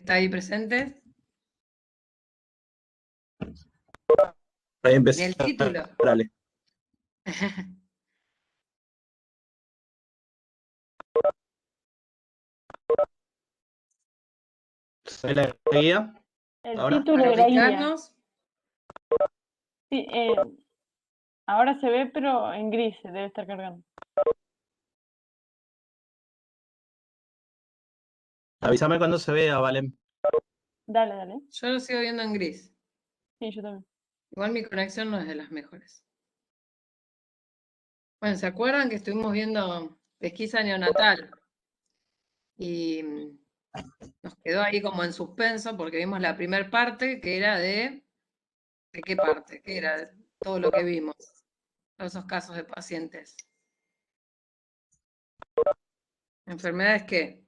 ¿Está ahí presente? Ahí Ni empecé. el título. Dale. ¿Se ve la guía? El ¿Ahora? título Para de la guía. ubicarnos. Sí, ahora se ve, pero en gris se debe estar cargando. Avísame cuando se vea, Valen. Dale, dale. Yo lo sigo viendo en gris. Sí, yo también. Igual mi conexión no es de las mejores. Bueno, ¿se acuerdan que estuvimos viendo pesquisa neonatal? Y nos quedó ahí como en suspenso porque vimos la primera parte que era de... ¿De qué parte? Que era todo lo que vimos. Todos esos casos de pacientes. ¿Enfermedades qué?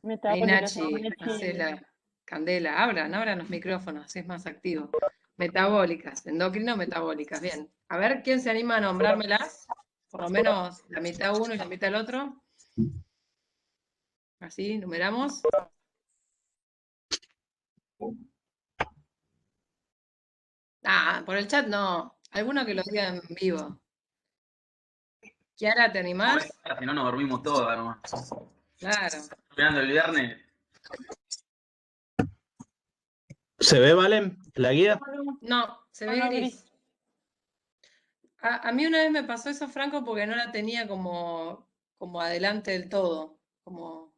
Metabólicas. Ahí Nachi, Nachi. hace la candela. Abran los micrófonos, así es más activo. Metabólicas, endocrino metabólicas. Bien. A ver, ¿quién se anima a nombrármelas? Por lo menos la mitad uno y la mitad el otro. Así, numeramos. Ah, por el chat no. Alguno que lo diga en vivo. Kiara, ¿te animás? Si no, nos dormimos todos, nomás. Claro. Esperando el viernes. ¿Se ve, Valen, la guía? No, se ve No, gris. A mí una vez me pasó eso, Franco, porque no la tenía como adelante del todo. Como, no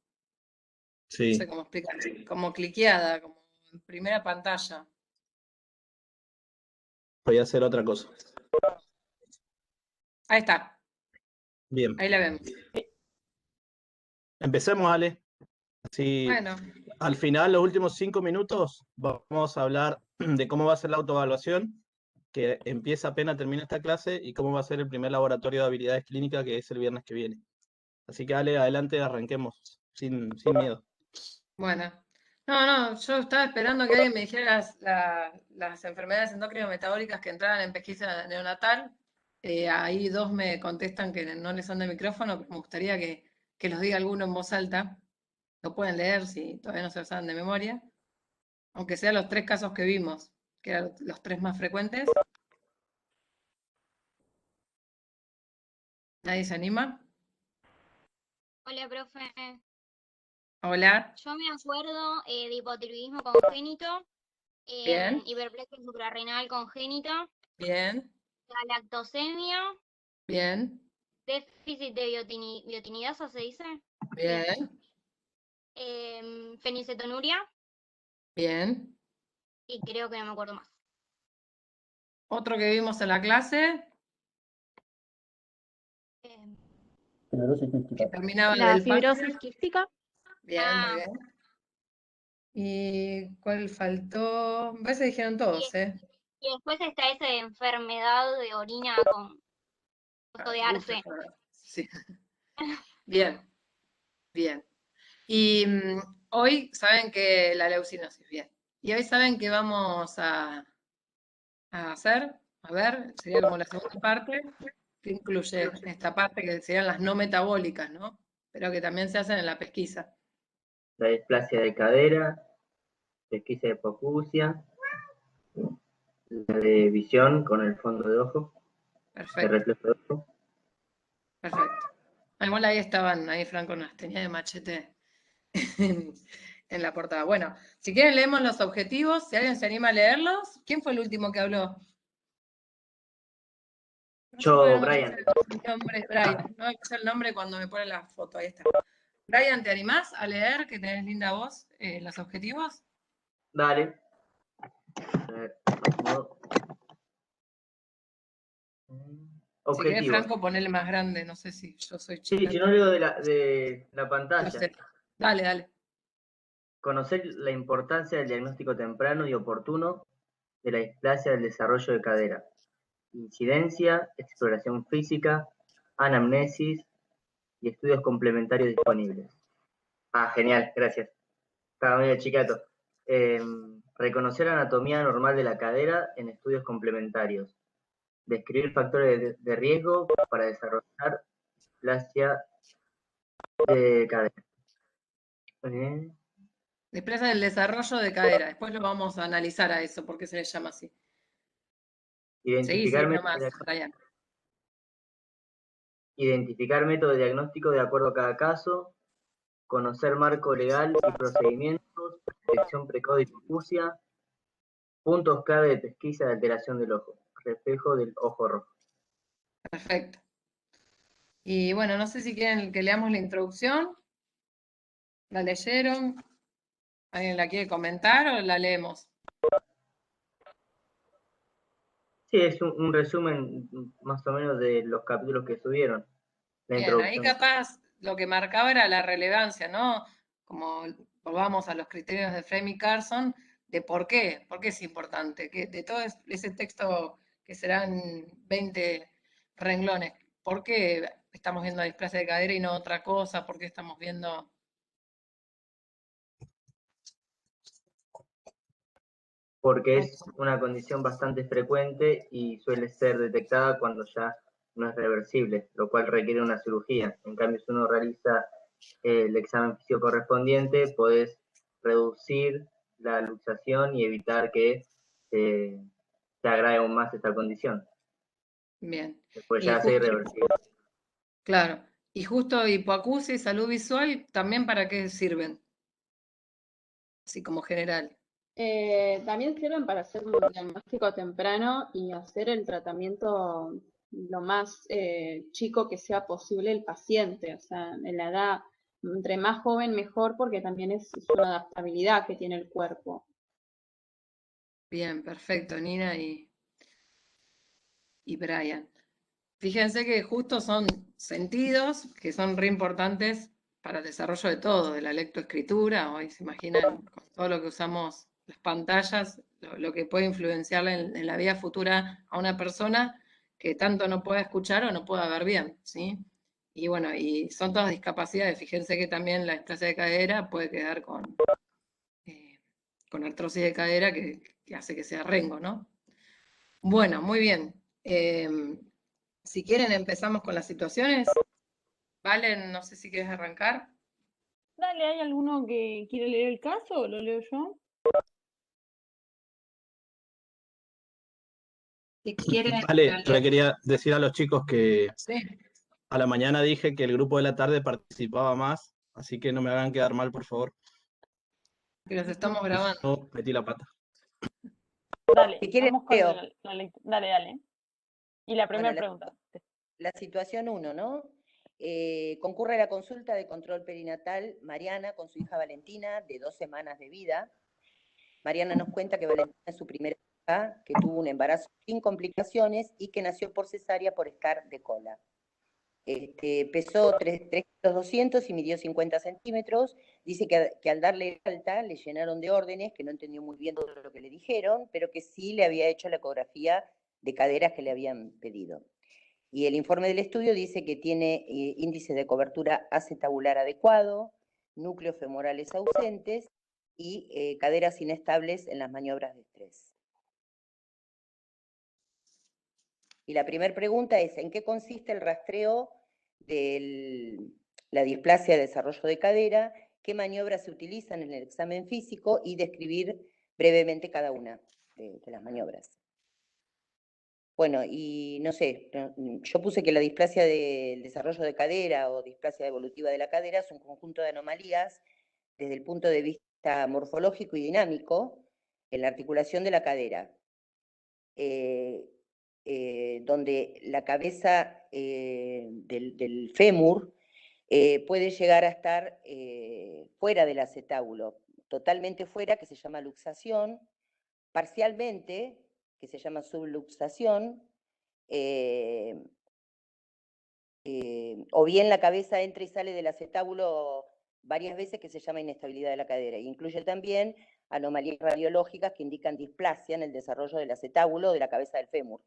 sé Sí. cómo explicar. Como cliqueada, como en primera pantalla. Voy a hacer otra cosa. Ahí está. Bien. Ahí la vemos. Empecemos, Ale. Así, Bueno, al final, los últimos 5 minutos, vamos a hablar de cómo va a ser la autoevaluación, que empieza apenas termina esta clase, y cómo va a ser el primer laboratorio de habilidades clínicas, que es el viernes que viene. Así que, Ale, adelante, arranquemos, sin miedo. bueno. No, yo estaba esperando que alguien me dijera las enfermedades endocrino-metabólicas que entraran en pesquisa neonatal. Ahí dos me contestan que no les son de micrófono, pero me gustaría que los diga alguno en voz alta. Lo pueden leer si todavía no se lo saben de memoria. Aunque sean los 3 casos que vimos, que eran los 3 más frecuentes. ¿Nadie se anima? Hola, profe. Hola. Yo me acuerdo de hipotiroidismo congénito, Bien, hiperplasia suprarrenal congénita, bien, galactosemia, bien, déficit de biotinidasa, ¿se dice? bien, Fenicetonuria bien. y creo que no me acuerdo más. Otro que vimos en la clase, Em, que terminaba La del fibrosis quística. Bien, muy bien. ¿Y cuál faltó? Me parece que dijeron todos, ¿eh? y después está esa enfermedad de orina con coso de arce. Sí. Bien, bien. Y hoy saben que la leucinosis, bien. Y hoy saben que vamos a hacer, a ver, sería como la segunda parte, que incluye esta parte que serían las no metabólicas, ¿no? Pero que también se hacen en la pesquisa. La displasia de cadera, pesquisa de hipoacusia, la de visión con el fondo de ojo, el Perfecto, reflejo de ojo. perfecto. Igual ahí estaban, ahí Franco nos tenía de machete en la portada. Bueno, si quieren leemos los objetivos, si alguien se anima a leerlos. ¿Quién fue el último que habló? Yo, Brian. Mi nombre es Brian, no me puse el nombre cuando me ponen la foto, ahí está. Brian, ¿te animás a leer, que tenés linda voz, los objetivos? Dale. A ver, no. Si querés, Objetivos. Franco, ponele más grande, no sé si yo soy Sí, chica. si no leo de la No pantalla. sé. Dale, dale. Conocer la importancia del diagnóstico temprano y oportuno de la displasia del desarrollo de cadera. Incidencia, exploración física, anamnesis y estudios complementarios disponibles. Ah, genial, gracias. Estaba medio chicato. Reconocer anatomía normal de la cadera en estudios complementarios. Describir factores de riesgo para desarrollar displasia de cadera. Displasia del desarrollo de cadera. Después lo vamos a analizar a eso, porque se le llama así. Identificar Seguí métodos nomás, Brian. identificar método de diagnóstico de acuerdo a cada caso, conocer marco legal y procedimientos, detección precoz de hipoacusia, puntos clave de pesquisa de alteración del ojo, reflejo del ojo rojo. Perfecto. Y bueno, no sé si quieren que leamos la introducción. ¿La leyeron? ¿Alguien la quiere comentar o la leemos? Sí, es un resumen más o menos de los capítulos que subieron. La Bien, ahí introducción. capaz lo que marcaba era la relevancia, ¿no? Como volvamos a los criterios de Frame y Carson, de por qué es importante, que de todo ese texto que serán 20 renglones, ¿por qué estamos viendo displasia de cadera y no otra cosa? ¿Por qué estamos viendo? Porque es una condición bastante frecuente y suele ser detectada cuando ya no es reversible, lo cual requiere una cirugía. En cambio, si uno realiza el examen físico correspondiente, podés reducir la luxación y evitar que se agrave aún más esta condición. Bien. Después Y ya hace justo, irreversible. claro. Y justo hipoacusia y salud visual, ¿también para qué sirven? Así como general. También sirven para hacer un diagnóstico temprano y hacer el tratamiento lo más chico que sea posible el paciente. O sea, en la edad, entre más joven mejor, porque también es una adaptabilidad que tiene el cuerpo. Bien, perfecto, Nina y Brian. Fíjense que justo son sentidos que son re importantes para el desarrollo de todo, de la lectoescritura. Hoy se imaginan con todo lo que usamos las pantallas, lo que puede influenciar en la vida futura a una persona que tanto no pueda escuchar o no pueda ver bien, ¿sí? Y bueno, y son todas discapacidades. Fíjense que también la displasia de cadera puede quedar con artrosis de cadera que hace que sea rengo, ¿no? Bueno, muy bien. Si quieren empezamos con las situaciones. Valen, no sé si quieres arrancar. Dale, ¿hay alguno que quiere leer el caso o lo leo yo? Si quieren, Vale, yo le quería decir a los chicos que sí, a la mañana dije que el grupo de la tarde participaba más, así que no me hagan quedar mal, por favor. que los estamos Y grabando. yo metí la pata. Dale, Si quieren, vamos con leo. la lectura. Dale, dale. Y la primera Bueno, pregunta. la situación 1, ¿no? Concurre a la consulta de control perinatal Mariana con su hija Valentina, de 2 semanas de vida. Mariana nos cuenta que Valentina es su primera hija, que tuvo un embarazo sin complicaciones y que nació por cesárea por estar de cola. Pesó 3,2 kilos y midió 50 centímetros. Dice que al darle alta le llenaron de órdenes, que no entendió muy bien todo lo que le dijeron, pero que sí le había hecho la ecografía de caderas que le habían pedido. Y el informe del estudio dice que tiene índice de cobertura acetabular adecuado, núcleos femorales ausentes y caderas inestables en las maniobras de estrés. Y la primera pregunta es, ¿en qué consiste el rastreo de la displasia de desarrollo de cadera? ¿Qué maniobras se utilizan en el examen físico? Y describir brevemente cada una de las maniobras. Bueno, y no sé, yo puse que la displasia del desarrollo de cadera o displasia evolutiva de la cadera es un conjunto de anomalías desde el punto de vista morfológico y dinámico en la articulación de la cadera, donde la cabeza del fémur puede llegar a estar fuera del acetábulo, totalmente fuera, que se llama luxación, parcialmente, que se llama subluxación, o bien la cabeza entra y sale del acetábulo varias veces, que se llama inestabilidad de la cadera. Incluye también anomalías radiológicas que indican displasia en el desarrollo del acetábulo de la cabeza del fémur.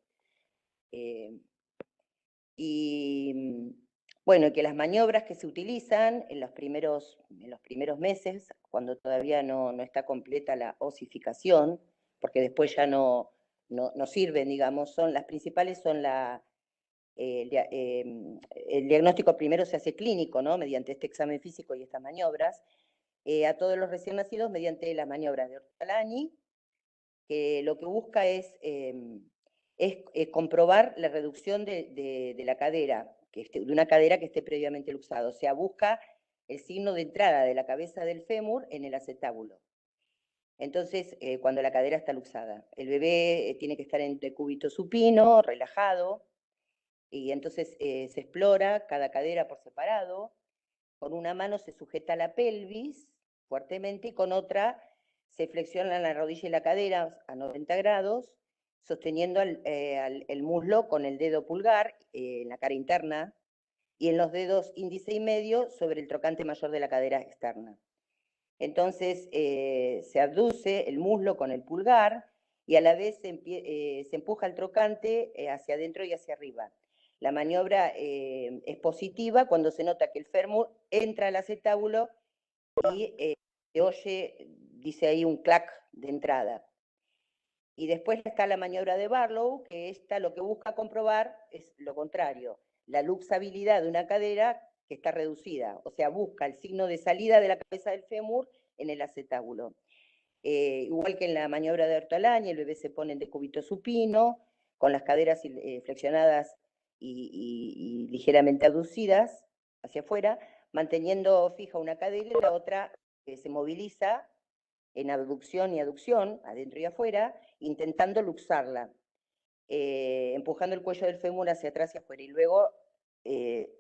Bueno, que las maniobras que se utilizan en los primeros meses, cuando todavía no está completa la osificación, porque después ya no sirven, digamos, las principales son la el diagnóstico primero se hace clínico, ¿no? Mediante este examen físico y estas maniobras, a todos los recién nacidos mediante las maniobras de Ortolani, que lo que busca es comprobar la reducción de la cadera, de una cadera que esté previamente luxada. O sea, busca el signo de entrada de la cabeza del fémur en el acetábulo. Entonces, cuando la cadera está luxada, el bebé tiene que estar en decúbito supino, relajado, y entonces se explora cada cadera por separado. Con una mano se sujeta la pelvis fuertemente y con otra se flexiona la rodilla y la cadera a 90 grados, sosteniendo el muslo con el dedo pulgar en la cara interna y en los dedos índice y medio sobre el trocante mayor de la cadera externa. Entonces se abduce el muslo con el pulgar y a la vez se empuja el trocante hacia adentro y hacia arriba. La maniobra es positiva cuando se nota que el fémur entra al acetábulo y se oye, dice ahí, un clac de entrada. Y después está la maniobra de Barlow, que esta lo que busca comprobar es lo contrario, la luxabilidad de una cadera que está reducida, o sea, busca el signo de salida de la cabeza del fémur en el acetábulo. Igual que en la maniobra de Ortolani, el bebé se pone en decúbito supino, con las caderas flexionadas y ligeramente abducidas hacia afuera, manteniendo fija una cadera y la otra se moviliza en abducción y aducción, adentro y afuera, intentando luxarla, empujando el cuello del fémur hacia atrás y afuera, y luego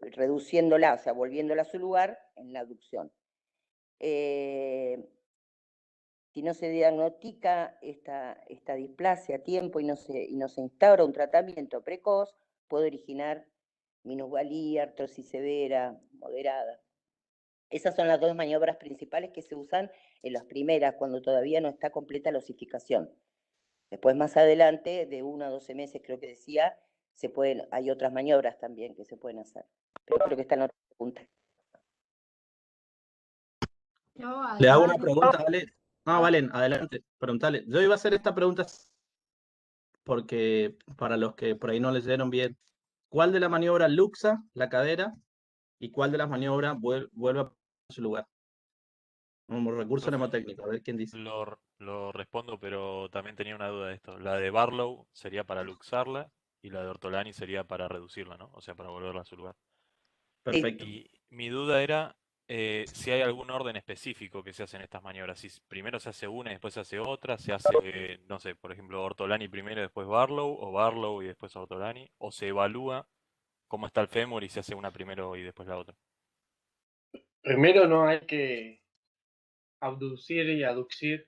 reduciéndola, o sea, volviéndola a su lugar en la abducción. Si no se diagnostica esta displasia a tiempo y no se instaura un tratamiento precoz, puede originar minusvalía, artrosis severa, moderada. Esas son las dos maniobras principales que se usan en las primeras, cuando todavía no está completa la osificación. Después, más adelante, de 1 a 12 meses, creo que decía, hay otras maniobras también que se pueden hacer. Pero creo que está en la otra pregunta. Le hago una pregunta, ¿vale? No, Valen, adelante, preguntale. Yo iba a hacer esta pregunta porque para los que por ahí no leyeron bien, ¿cuál de la maniobra luxa la cadera y cuál de las maniobras vuelve a su lugar? Como recurso mnemotécnico, a ver quién dice. Lo respondo, pero también tenía una duda de esto. La de Barlow sería para luxarla y la de Ortolani sería para reducirla, ¿no? O sea, para volverla a su lugar. Perfecto. Y mi duda era si hay algún orden específico que se hace en estas maniobras. Si primero se hace una y después se hace otra, se hace, no sé, por ejemplo, Ortolani primero y después Barlow, o Barlow y después Ortolani, o se evalúa cómo está el fémur y se hace una primero y después la otra. Primero no hay que abducir y aducir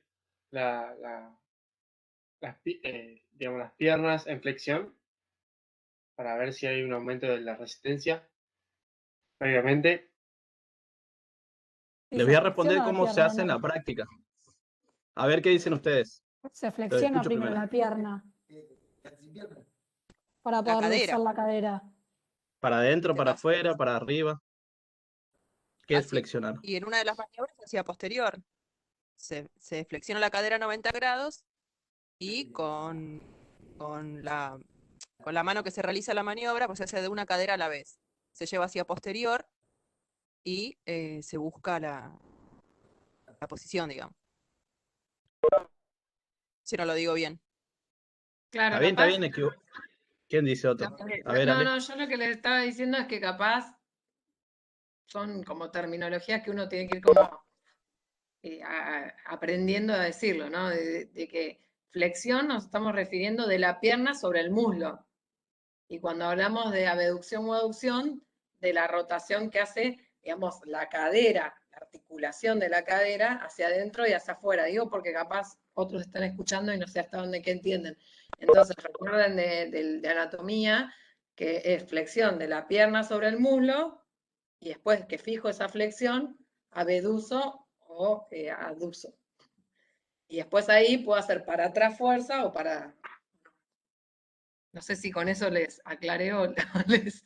digamos, las piernas en flexión para ver si hay un aumento de la resistencia. Previamente. Les voy a responder cómo se hace en la práctica. A ver qué dicen ustedes. Se flexiona primero la pierna para poder luxar la cadera. ¿Para adentro, para afuera, para arriba? ¿Qué es flexionar? Y en una de las maniobras hacia posterior. Se flexiona la cadera a 90 grados y con la mano que se realiza la maniobra, pues se hace de una cadera a la vez. Se lleva hacia posterior y se busca la posición, digamos. Si no lo digo bien. Claro, está bien, ¿Quién dice otro? A ver, no, yo lo que les estaba diciendo es que capaz son como terminologías que uno tiene que ir como aprendiendo a decirlo, ¿no? De que flexión nos estamos refiriendo de la pierna sobre el muslo. Y cuando hablamos de abducción o aducción, de la rotación que hace, digamos, la cadera, la articulación de la cadera hacia adentro y hacia afuera. Digo porque capaz otros están escuchando y no sé hasta dónde que entienden. Entonces recuerden de anatomía que es flexión de la pierna sobre el muslo y después que fijo esa flexión, abduzo o abduzo. Y después ahí puedo hacer para atrás fuerza o para... No sé si con eso les aclaré o les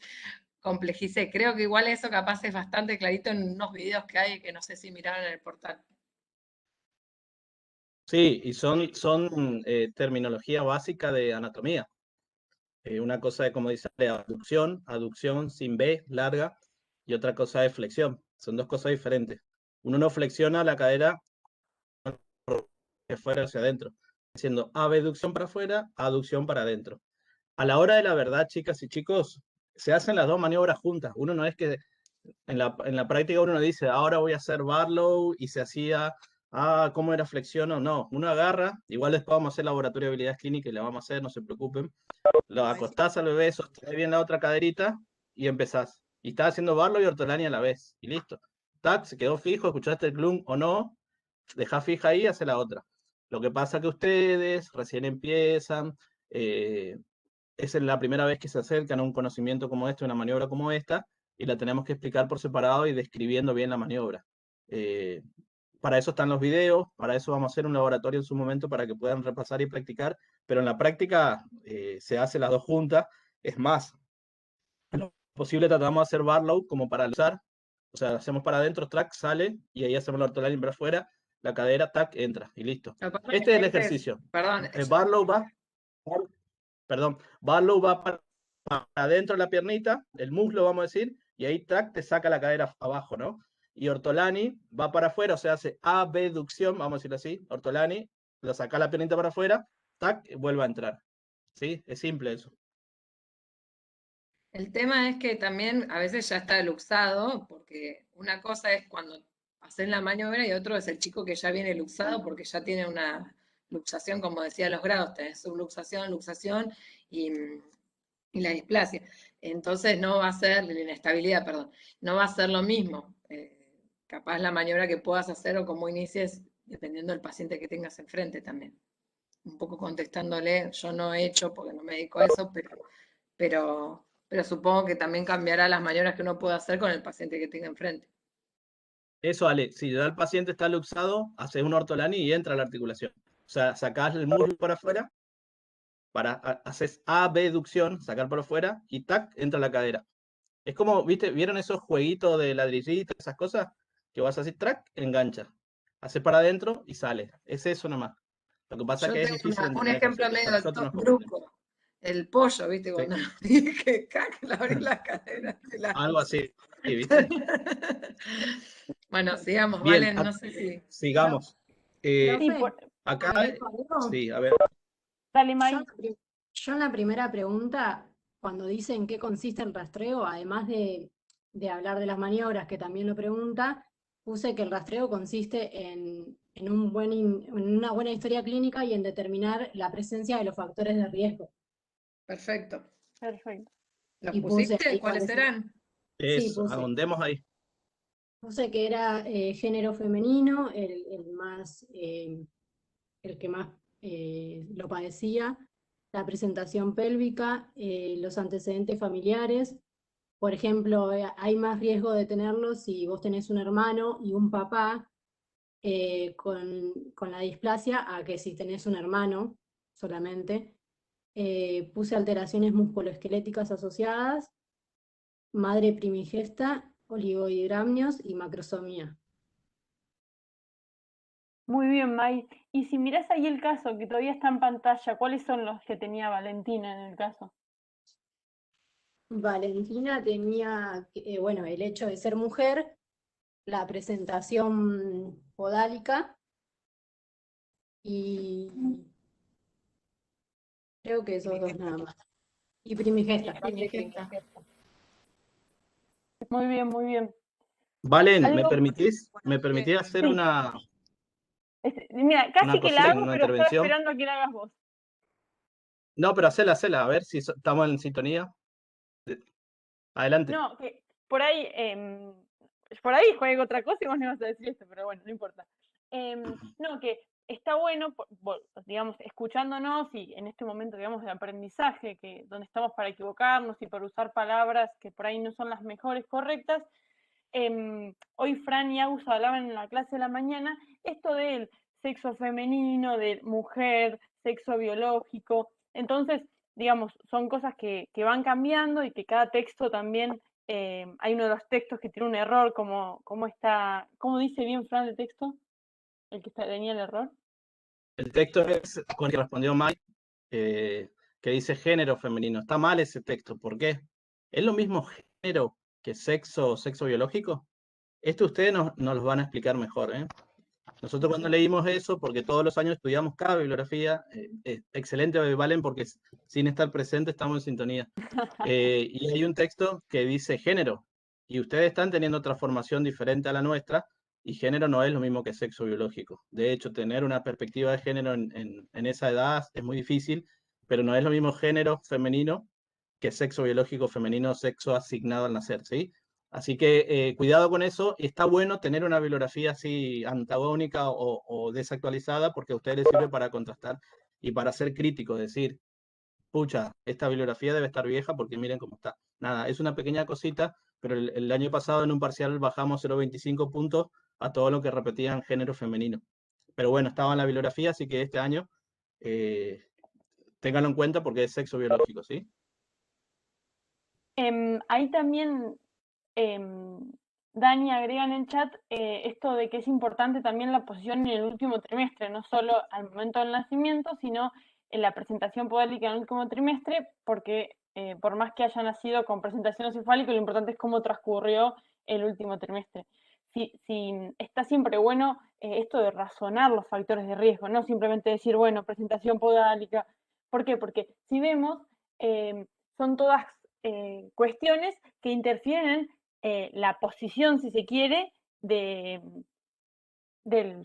complejicé. Creo que igual eso capaz es bastante clarito en unos videos que hay que no sé si miraron en el portal. Sí, y son terminología básica de anatomía. Una cosa es, como dice, aducción sin B, larga, y otra cosa es flexión. Son dos cosas diferentes. Uno no flexiona la cadera de fuera hacia adentro, haciendo abducción para afuera, aducción para adentro. A la hora de la verdad, chicas y chicos, se hacen las dos maniobras juntas. Uno no es que en la práctica uno no dice, ahora voy a hacer Barlow y se hacía, ¿cómo era flexión o no? Uno agarra, igual después vamos a hacer laboratorio de habilidades clínicas y la vamos a hacer, no se preocupen. Lo acostás al bebé, sostenés bien la otra caderita y empezás. Y estás haciendo Barlow y Ortolani a la vez. Y listo. Tac, se quedó fijo, escuchaste el clum o no, dejá fija ahí y hace la otra. Lo que pasa que ustedes recién empiezan, es la primera vez que se acercan a un conocimiento como este, una maniobra como esta, y la tenemos que explicar por separado y describiendo bien la maniobra. Para eso están los videos, para eso vamos a hacer un laboratorio en su momento para que puedan repasar y practicar, pero en la práctica se hace las dos juntas. Es más, lo posible tratamos de hacer Barlow como para usar, o sea, hacemos para adentro, track, sale, y ahí hacemos la ortolani para afuera, la cadera, tac, entra, y listo. Este es el ejercicio. Perdón. Barlow va para adentro de la piernita, el muslo, vamos a decir, y ahí tac, te saca la cadera abajo, ¿no? Y Ortolani va para afuera, o sea, hace abducción, vamos a decirlo así, Ortolani, lo saca la piernita para afuera, tac, vuelve a entrar. ¿Sí? Es simple eso. El tema es que también a veces ya está luxado, porque una cosa es cuando haces la maniobra y otro es el chico que ya viene luxado porque ya tiene una luxación, como decía los grados, tenés subluxación, luxación y la displasia. Entonces no va a ser, la inestabilidad, perdón, no va a ser lo mismo. Capaz la maniobra que puedas hacer o cómo inicies, dependiendo del paciente que tengas enfrente también. Un poco contestándole, yo no he hecho porque no me dedico a eso, pero supongo que también cambiará las maniobras que uno pueda hacer con el paciente que tenga enfrente. Eso, Ale, si ya el paciente está luxado, haces un ortolani y entra la articulación. O sea, sacás el muslo para afuera, haces abducción, sacar por afuera, y tac, entra la cadera. Es como, ¿vieron esos jueguitos de ladrillitos, esas cosas? Que vas a hacer track, engancha. Haces para adentro y sale. Es eso nomás. Lo que pasa es que es difícil un ejemplo medio bruco. El pollo, ¿viste? Cuando dije, cac, le abrí la cadera. Algo así, ¿viste? Bueno, sigamos, bien, Valen, no sé si... Sigamos. Acá, sí, a ver. Dale, May. Yo en la primera pregunta, cuando dice en qué consiste el rastreo, además de hablar de las maniobras, que también lo pregunta, puse que el rastreo consiste en una buena historia clínica y en determinar la presencia de los factores de riesgo. Perfecto. Perfecto. ¿Los pusiste? ¿Cuáles serán? Eso, sí, puse. ahondemos ahí. Puse que era género femenino, el que más lo padecía, la presentación pélvica, los antecedentes familiares. Por ejemplo, hay más riesgo de tenerlo si vos tenés un hermano y un papá con la displasia a que si tenés un hermano solamente. Puse alteraciones musculoesqueléticas asociadas, madre primigesta, oligohidramnios y macrosomía. Muy bien, May. Y si mirás ahí el caso que todavía está en pantalla, ¿cuáles son los que tenía Valentina en el caso? Valentina tenía, bueno, el hecho de ser mujer, la presentación podálica y creo que esos dos nada más. Y primigesta. Muy bien, muy bien. Valen, ¿me permitís hacer sí. Mira, casi que la hago, pero estoy esperando a que la hagas vos. No, pero hacela, a ver si estamos en sintonía. Adelante. No, que por ahí juega otra cosa y vos no vas a decir esto, pero bueno, no importa. No, que está bueno, digamos, escuchándonos y en este momento, digamos, de aprendizaje, que donde estamos para equivocarnos y para usar palabras que por ahí no son las mejores correctas. Hoy Fran y Agus hablaban en la clase de la mañana esto del sexo femenino, de mujer, sexo biológico. Entonces, digamos, son cosas que van cambiando y que cada texto también, hay uno de los textos que tiene un error, ¿cómo dice bien Fran el texto? El que tenía el error. El texto es con el que respondió Mike. que dice género femenino. Está mal ese texto. ¿Por qué? ¿Es lo mismo género que sexo o sexo biológico? Esto ustedes nos lo van a explicar mejor, ¿eh? Nosotros cuando leímos eso, porque todos los años estudiamos cada bibliografía, excelente, Valen, porque sin estar presente estamos en sintonía. Y hay un texto que dice género, y ustedes están teniendo otra formación diferente a la nuestra, y género no es lo mismo que sexo biológico. De hecho, tener una perspectiva de género en esa edad es muy difícil, pero no es lo mismo género femenino que sexo biológico femenino, sexo asignado al nacer, ¿sí? Así que cuidado con eso, y está bueno tener una bibliografía así antagónica o desactualizada, porque a ustedes les sirve para contrastar y para ser críticos, decir, pucha, esta bibliografía debe estar vieja porque miren cómo está. Nada, es una pequeña cosita, pero el año pasado en un parcial bajamos 0,25 puntos a todo lo que repetían género femenino. Pero bueno, estaba en la bibliografía, así que este año ténganlo en cuenta porque es sexo biológico, ¿sí? Ahí también, Dani agrega en el chat esto de que es importante también la posición en el último trimestre, no solo al momento del nacimiento, sino en la presentación podálica en el último trimestre, porque por más que haya nacido con presentación encefálica, lo importante es cómo transcurrió el último trimestre. Si está siempre bueno esto de razonar los factores de riesgo, no simplemente decir, bueno, presentación podálica. ¿Por qué? Porque si vemos, son todas cuestiones que interfieren en la posición, si se quiere, del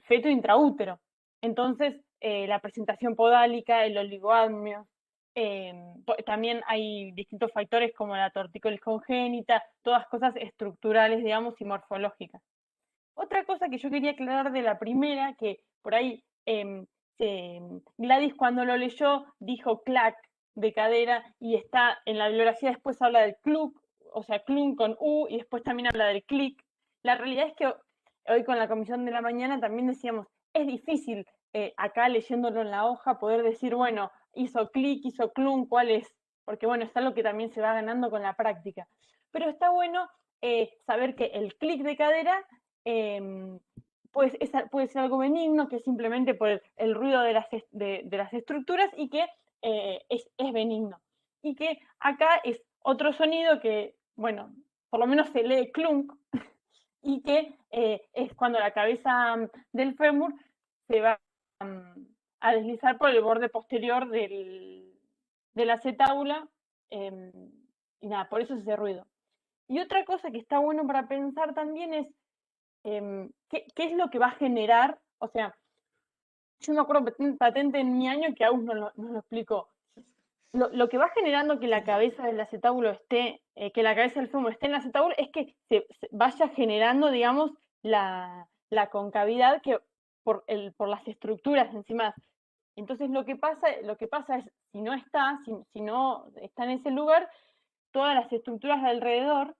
feto intraútero. Entonces, la presentación podálica, el oligoamnios, también hay distintos factores como la tortícolis congénita, todas cosas estructurales, digamos, y morfológicas. Otra cosa que yo quería aclarar de la primera, que por ahí Gladys cuando lo leyó dijo clac de cadera, y está en la bibliografía, después habla del cluck, o sea, clun con U, y después también habla del clic. La realidad es que hoy con la comisión de la mañana también decíamos, es difícil acá leyéndolo en la hoja poder decir, bueno, hizo clic, hizo clun, ¿cuál es? Porque bueno, es algo que también se va ganando con la práctica. Pero está bueno saber que el clic de cadera pues puede ser algo benigno, que es simplemente por el ruido de las estructuras, y que es benigno. Y que acá es otro sonido que, bueno, por lo menos se lee clunk, y que es cuando la cabeza del fémur se va a deslizar por el borde posterior de la acetábula, y nada, por eso es ese ruido. Y otra cosa que está bueno para pensar también es ¿qué es lo que va a generar? O sea, yo me acuerdo patente en mi año que Agus nos lo explicó. Lo que va generando que la cabeza del acetábulo esté, que la cabeza del fémur esté en el acetábulo, es que se vaya generando, digamos, la concavidad que por las estructuras encima. Entonces lo que pasa es, si no está en ese lugar, todas las estructuras de alrededor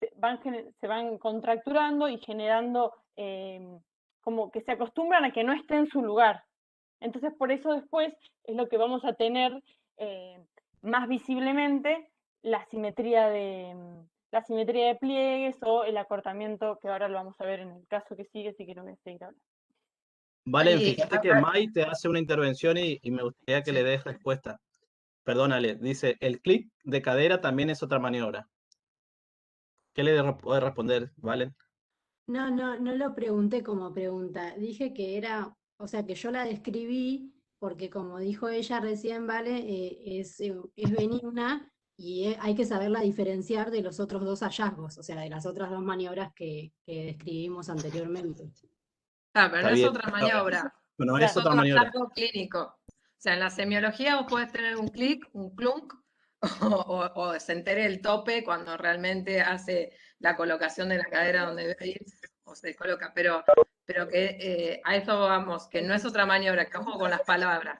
se van contracturando y generando como que se acostumbran a que no esté en su lugar. Entonces, por eso después es lo que vamos a tener más visiblemente la simetría de pliegues o el acortamiento, que ahora lo vamos a ver en el caso que sigue, así que no voy a seguir hablando. Valen, fíjate que Mai te hace una intervención y me gustaría que le des respuesta. Perdónale, dice, el clic de cadera también es otra maniobra. ¿Qué le puede responder, Valen? No lo pregunté como pregunta. Dije que era, o sea, que yo la describí porque como dijo ella recién, ¿vale? Es benigna y hay que saberla diferenciar de los otros dos hallazgos, o sea, de las otras dos maniobras que describimos anteriormente. Ah, pero Está no es bien. otra maniobra. No Es es otra otro maniobra. hallazgo clínico. O sea, en la semiología vos podés tener un clic, un clunk, o se entere el tope cuando realmente hace la colocación de la cadera donde debe ir, o se coloca, pero que a eso vamos, que no es otra maniobra, que ojo con las palabras,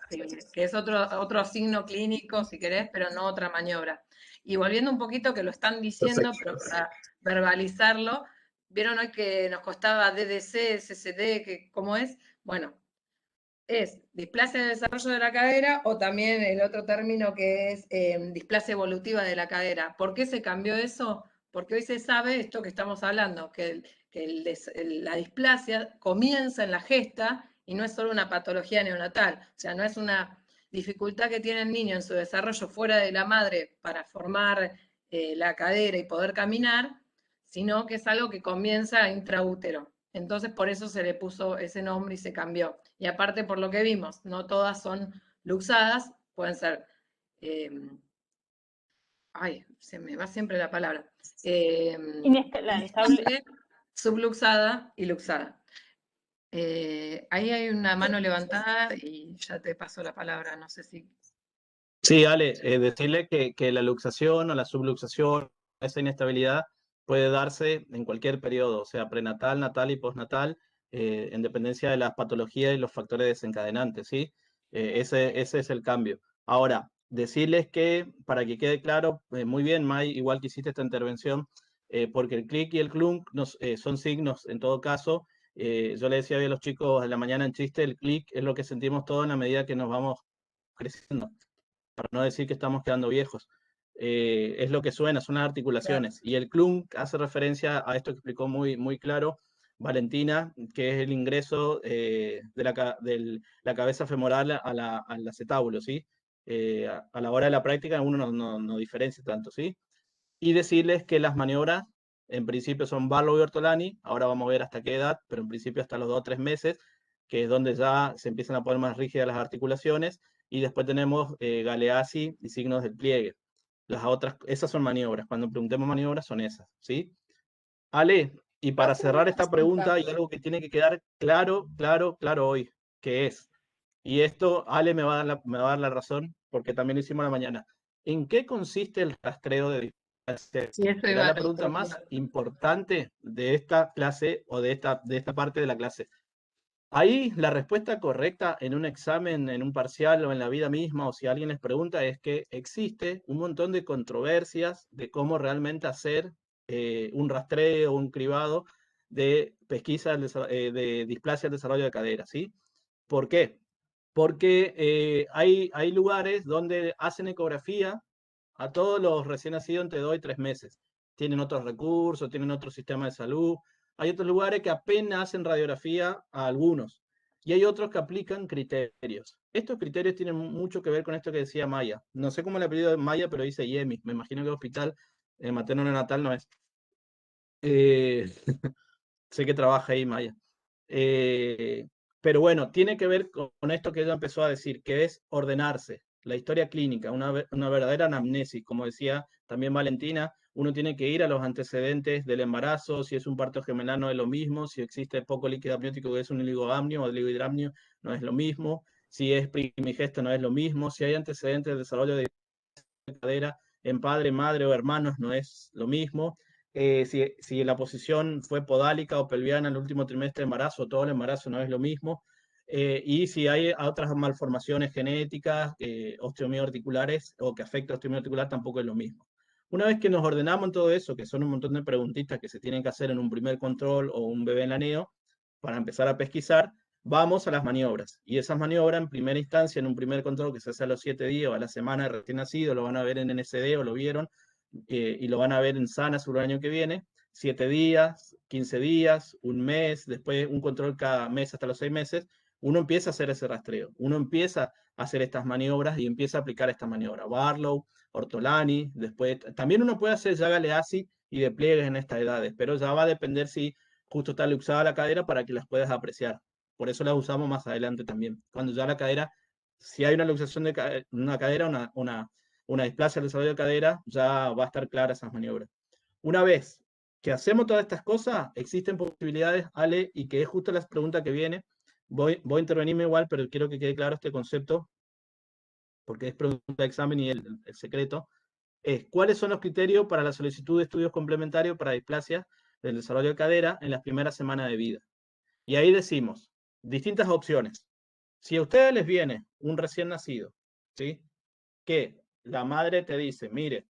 que es otro signo clínico, si querés, pero no otra maniobra. Y volviendo un poquito, que lo están diciendo, pero para verbalizarlo, vieron hoy que nos costaba DDC, SSD, ¿cómo es? Bueno, es displasia de desarrollo de la cadera, o también el otro término que es displasia evolutiva de la cadera. ¿Por qué se cambió eso? Porque hoy se sabe esto que estamos hablando, que la displasia comienza en la gesta y no es solo una patología neonatal. O sea, no es una dificultad que tiene el niño en su desarrollo fuera de la madre para formar la cadera y poder caminar, sino que es algo que comienza intraútero. Entonces por eso se le puso ese nombre y se cambió. Y aparte por lo que vimos, no todas son luxadas, pueden ser, ay, se me va siempre la palabra, inestable, subluxada y luxada. Ahí hay una mano levantada y ya te paso la palabra, no sé si... Sí, Ale, decirle que la luxación o la subluxación, esa inestabilidad puede darse en cualquier periodo, o sea, prenatal, natal y postnatal, en dependencia de las patologías y los factores desencadenantes, ¿sí? Ese es el cambio. Ahora, decirles que, para que quede claro, muy bien, May, igual que hiciste esta intervención, porque el clic y el clunk son signos en todo caso. Yo le decía hoy a los chicos en la mañana en chiste, el clic es lo que sentimos todo en la medida que nos vamos creciendo, para no decir que estamos quedando viejos. Es lo que suena, son las articulaciones. Y el clunk hace referencia a esto que explicó muy claro Valentina, que es el ingreso de la cabeza femoral al acetábulo, ¿sí? A la hora de la práctica uno no diferencia tanto, ¿sí? Y decirles que las maniobras, en principio son Barlow y Ortolani, ahora vamos a ver hasta qué edad, pero en principio hasta los 2 o 3 meses, que es donde ya se empiezan a poner más rígidas las articulaciones, y después tenemos Galeazzi y signos del pliegue. Las otras, esas son maniobras, cuando preguntemos maniobras son esas, ¿sí? Ale, y para cerrar esta pregunta hay algo que tiene que quedar claro hoy, que es, y esto Ale me va a dar la razón, porque también lo hicimos a la mañana. ¿En qué consiste el rastreo de distancia? Sí, eso Será iba la a pregunta decir. más importante de esta clase o de esta parte de la clase. Ahí la respuesta correcta en un examen, en un parcial o en la vida misma, o si alguien les pregunta, es que existe un montón de controversias de cómo realmente hacer un rastreo, un cribado de pesquisa de displasia del desarrollo de cadera, ¿sí? ¿Por qué? Porque hay lugares donde hacen ecografía a todos los recién nacidos entre 2 y 3 meses. Tienen otros recursos, tienen otro sistema de salud. Hay otros lugares que apenas hacen radiografía a algunos. Y hay otros que aplican criterios. Estos criterios tienen mucho que ver con esto que decía Maya. No sé cómo el apellido de Maya, pero dice Yemi. Me imagino que hospital materno neonatal no es. Sé que trabaja ahí Maya. Pero bueno, tiene que ver con esto que ella empezó a decir, que es ordenarse, la historia clínica, una verdadera anamnesis. Como decía también Valentina, uno tiene que ir a los antecedentes del embarazo, si es un parto gemelar no es lo mismo, si existe poco líquido amniótico que es un oligoamnio o oligohidramnio no es lo mismo, si es primigesto no es lo mismo, si hay antecedentes de desarrollo de cadera en padre, madre o hermanos no es lo mismo. Si la posición fue podálica o pelviana en el último trimestre de embarazo, todo el embarazo no es lo mismo. Y si hay otras malformaciones genéticas, osteomioarticulares o que afecta a osteomioarticular, tampoco es lo mismo. Una vez que nos ordenamos en todo eso, que son un montón de preguntitas que se tienen que hacer en un primer control o un bebé en la neo, para empezar a pesquisar, vamos a las maniobras. Y esas maniobras, en primera instancia, en un primer control que se hace a los 7 días o a la semana de recién nacido, lo van a ver en NSD o lo vieron, y lo van a ver en SANA sobre el año que viene. 7 días, 15 días, un mes, después un control cada mes hasta los 6 meses. Uno empieza a hacer ese rastreo, uno empieza a hacer estas maniobras y empieza a aplicar esta maniobra. Barlow, Ortolani, después también uno puede hacer ya Galeazzi y de pliegues en estas edades, pero ya va a depender si justo está luxada la cadera para que las puedas apreciar. Por eso las usamos más adelante también. Cuando ya la cadera, si hay una luxación de una cadera, una displasia del desarrollo de cadera, ya va a estar clara esas maniobras. Una vez que hacemos todas estas cosas, existen posibilidades, Ale, y que es justo la pregunta que viene. Voy a intervenirme igual, pero quiero que quede claro este concepto, porque es pregunta de examen y el secreto. ¿Cuáles son los criterios para la solicitud de estudios complementarios para displasia del desarrollo de cadera en las primeras semanas de vida? Y ahí decimos, distintas opciones. Si a ustedes les viene un recién nacido, ¿sí? Que la madre te dice, mire,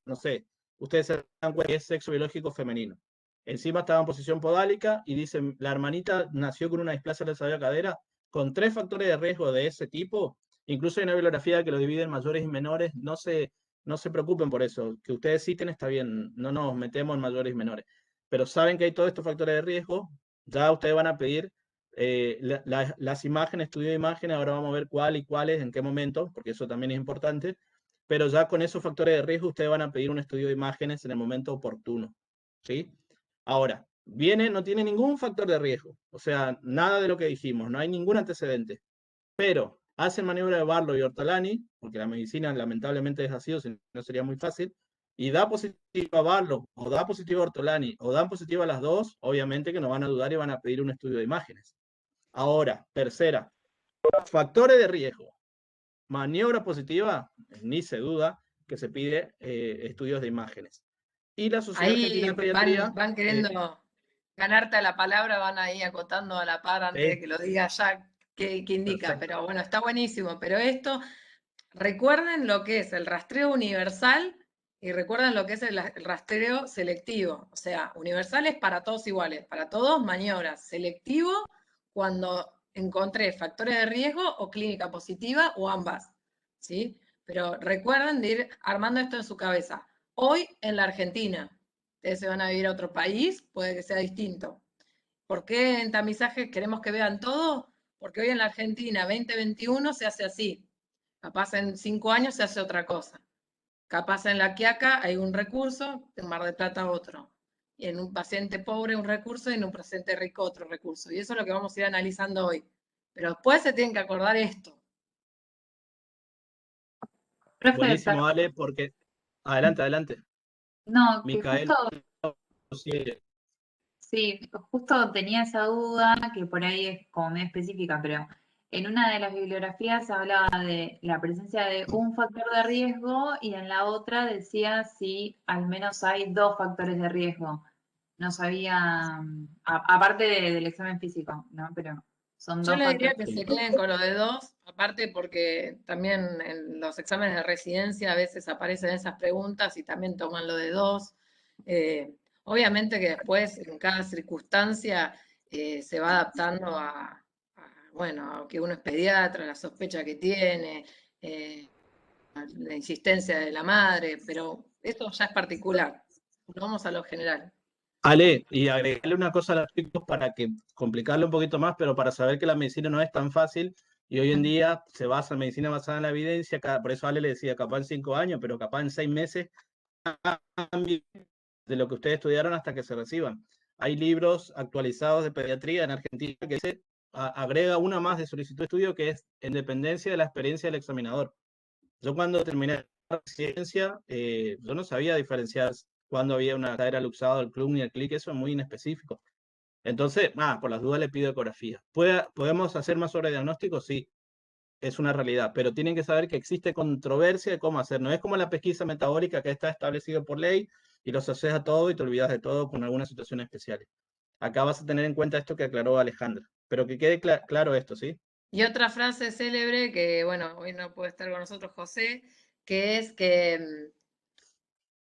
no sé, ustedes se dan cuenta que es sexo biológico femenino. Encima estaba en posición podálica y dicen, la hermanita nació con una displasia del desarrollo de cadera, con 3 factores de riesgo de ese tipo. Incluso hay una bibliografía que lo divide en mayores y menores. No se preocupen por eso. Que ustedes citen está bien, no nos metemos en mayores y menores. Pero saben que hay todos estos factores de riesgo, ya ustedes van a pedir las imágenes, estudio de imágenes, ahora vamos a ver cuál y cuáles, en qué momento, porque eso también es importante, pero ya con esos factores de riesgo ustedes van a pedir un estudio de imágenes en el momento oportuno, ¿sí? Ahora, no tiene ningún factor de riesgo, o sea, nada de lo que dijimos, no hay ningún antecedente, pero hacen maniobra de Barlow y Ortolani, porque la medicina lamentablemente es así, o si no sería muy fácil, y da positivo a Barlow, o da positivo a Ortolani, o dan positivo a las dos, obviamente que no van a dudar y van a pedir un estudio de imágenes. Ahora, tercera, factores de riesgo. Maniobra positiva, ni se duda que se pide estudios de imágenes. Y la Sociedad Argentina de Ahí Pediatría... van queriendo ganarte a la palabra, van ahí acotando a la par antes de que lo diga ya que indica, Perfecto. pero bueno, está buenísimo. Pero esto, recuerden lo que es el rastreo universal y recuerden lo que es el rastreo selectivo. O sea, universal es para todos iguales, para todos maniobras. Selectivo cuando encontré factores de riesgo o clínica positiva o ambas, ¿sí? Pero recuerden de ir armando esto en su cabeza. Hoy en la Argentina, ustedes se van a vivir a otro país, puede que sea distinto. ¿Por qué en tamizaje queremos que vean todo? Porque hoy en la Argentina 2021 se hace así. Capaz en 5 años se hace otra cosa. Capaz en La Quiaca hay un recurso, en Mar del Plata otro. Y en un paciente pobre un recurso y en un paciente rico otro recurso. Y eso es lo que vamos a ir analizando hoy. Pero después se tienen que acordar esto. Buenísimo, Ale, porque... Adelante. No, que Micael. sí, justo tenía esa duda que por ahí es como medio específica, pero en una de las bibliografías se hablaba de la presencia de un factor de riesgo y en la otra decía si al menos hay 2 factores de riesgo. No sabía, aparte del examen físico, ¿no? Pero son Yo 2 le diría factores. que se queden con lo de 2, aparte porque también en los exámenes de residencia a veces aparecen esas preguntas y también toman lo de 2. Obviamente que después en cada circunstancia se va adaptando bueno, a que uno es pediatra, la sospecha que tiene, a la insistencia de la madre, pero esto ya es particular. Vamos a lo general. Ale, y agregarle una cosa a los chicos para que complicarlo un poquito más, pero para saber que la medicina no es tan fácil y hoy en día se basa en medicina basada en la evidencia, por eso Ale le decía, capaz en 5 años, pero capaz en 6 meses, cambie de lo que ustedes estudiaron hasta que se reciban. Hay libros actualizados de pediatría en Argentina que se agrega una más de solicitud de estudio que es en dependencia de la experiencia del examinador. Yo cuando terminé la residencia, yo no sabía diferenciar cuando había una cadera luxada, el club ni el clic, eso es muy inespecífico. Entonces, por las dudas le pido ecografía. ¿Podemos hacer más sobre diagnóstico? Sí, es una realidad, pero tienen que saber que existe controversia de cómo hacer. No es como la pesquisa metabólica que está establecida por ley y los haces a todo y te olvidas de todo con algunas situaciones especiales. Acá vas a tener en cuenta esto que aclaró Alejandra, pero que quede claro esto, ¿sí? Y otra frase célebre que, bueno, hoy no puede estar con nosotros José, que es que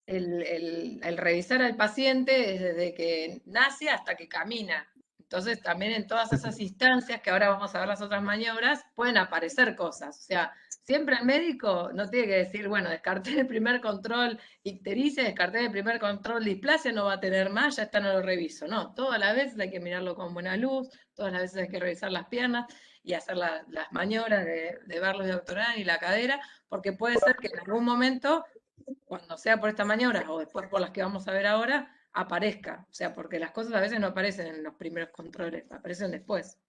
el revisar al paciente es desde que nace hasta que camina. Entonces, también en todas esas instancias, que ahora vamos a ver las otras maniobras, pueden aparecer cosas. O sea, siempre el médico no tiene que decir, bueno, descarté el primer control ictericia, descarté el primer control displasia, no va a tener más, ya está, no lo reviso. No, todas las veces hay que mirarlo con buena luz, todas las veces hay que revisar las piernas y hacer las maniobras de Barlow y Doctorán y la cadera, porque puede ser que en algún momento, cuando sea por esta maniobra o después por las que vamos a ver ahora, aparezca. O sea, porque las cosas a veces no aparecen en los primeros controles, aparecen después.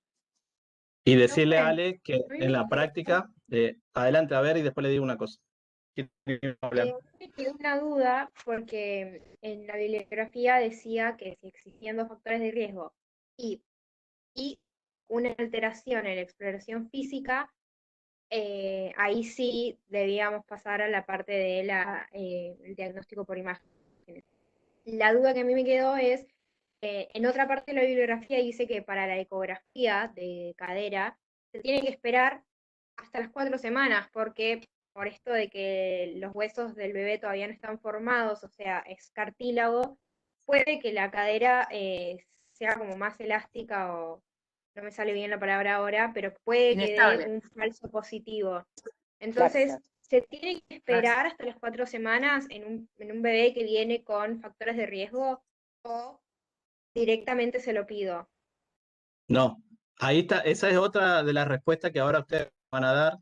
Y decirle a Ale que en la práctica, adelante a ver y después le digo una cosa. Me quedó una duda porque en la bibliografía decía que si existían 2 factores de riesgo y una alteración en la exploración física, ahí sí debíamos pasar a la parte de el diagnóstico por imágenes. La duda que a mí me quedó es, en otra parte de la bibliografía dice que para la ecografía de cadera se tiene que esperar hasta las 4 semanas, porque por esto de que los huesos del bebé todavía no están formados, o sea, es cartílago, puede que la cadera sea como más elástica o no me sale bien la palabra ahora, pero puede que dé un falso positivo. Entonces, ¿se tiene que esperar hasta las 4 semanas en un bebé que viene con factores de riesgo o directamente se lo pido? No, Ahí está, esa es otra de las respuestas que ahora ustedes van a dar.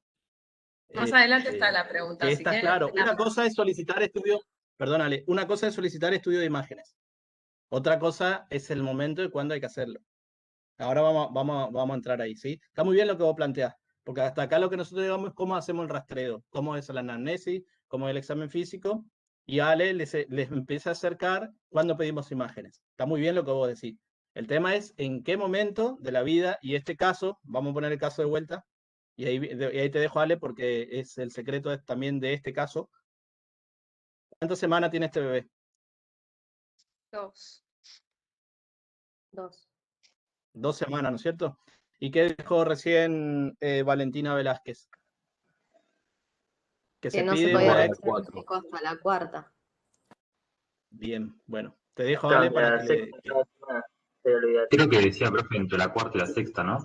Más adelante está la pregunta, Que si está quieren. claro. Una cosa es solicitar estudio, perdónale, una cosa es solicitar estudio de imágenes. Otra cosa es el momento de cuándo hay que hacerlo. Ahora vamos a entrar ahí, ¿sí? Está muy bien lo que vos planteás, porque hasta acá lo que nosotros digamos es cómo hacemos el rastreo, cómo es la anamnesis, cómo es el examen físico, y Ale les empieza a acercar cuando pedimos imágenes. Está muy bien lo que vos decís. El tema es en qué momento de la vida, y este caso, vamos a poner el caso de vuelta, y ahí te dejo, Ale, porque es el secreto también de este caso. ¿Cuántas semanas tiene este bebé? 2. 2. 2 semanas, ¿no es cierto? ¿Y qué dijo recién Valentina Velázquez? Que se no se pide podía una realizar hasta la cuarta. Bien, bueno, te dejo, Ale, para que le... Creo que decía, profe, entre la cuarta y la sexta, ¿no?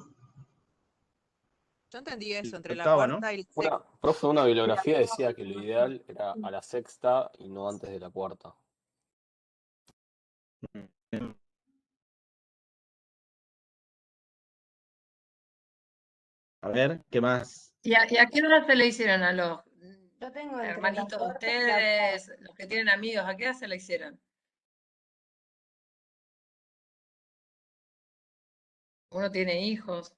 Yo entendí eso, entre la Octava, ¿no? cuarta y la sexta. Profe, una bibliografía decía que lo ideal era a la sexta y no antes de la cuarta. A ver, ¿qué más? ¿Y a qué hora se le hicieron a los Yo tengo entre la hermanitos de cuarta y la ustedes, los que tienen amigos? ¿A qué hora se le hicieron? Uno tiene hijos.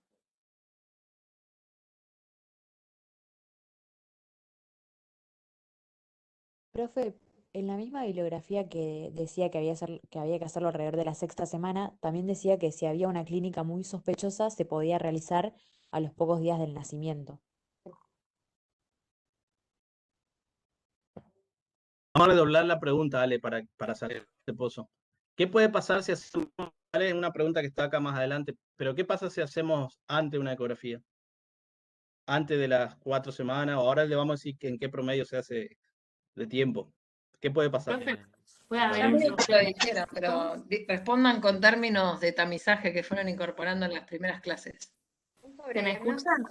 Profe, en la misma bibliografía que decía que había que hacerlo alrededor de la sexta semana, también decía que si había una clínica muy sospechosa se podía realizar a los pocos días del nacimiento. Vamos a redoblar la pregunta, Ale, para salir de este pozo. ¿Qué puede pasar si hacemos, Ale, es una pregunta que está acá más adelante, pero ¿qué pasa si hacemos antes una ecografía? Antes de las 4 semanas, o ahora le vamos a decir en qué promedio se hace de tiempo. ¿Qué puede pasar? Puede Ya haber medio un que lo dijeron, pero respondan con términos de tamizaje que fueron incorporando en las primeras clases. ¿Se me escuchan?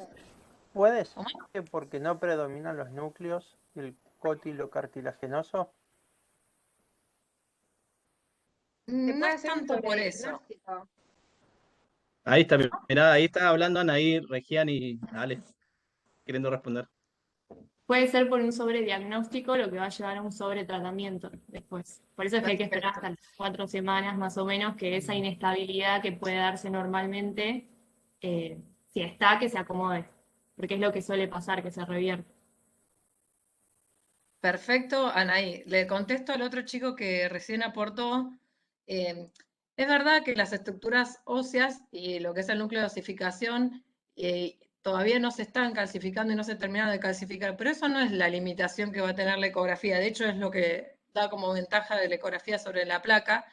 ¿Puede ser que porque no predominan los núcleos y el cótilo cartilaginoso? No es tanto por eso. Ahí está, mirá, ahí está hablando Anaí, Regián y Ale, queriendo responder. Puede ser por un sobrediagnóstico, lo que va a llevar a un sobretratamiento después. Por eso es que hay que esperar hasta las 4 semanas más o menos, que esa inestabilidad que puede darse normalmente, si está, que se acomode, porque es lo que suele pasar, que se revierte. Perfecto, Anaí. Le contesto al otro chico que recién aportó. Es verdad que las estructuras óseas y lo que es el núcleo de osificación todavía no se están calcificando y no se terminaron de calcificar, pero eso no es la limitación que va a tener la ecografía. De hecho, es lo que da como ventaja de la ecografía sobre la placa,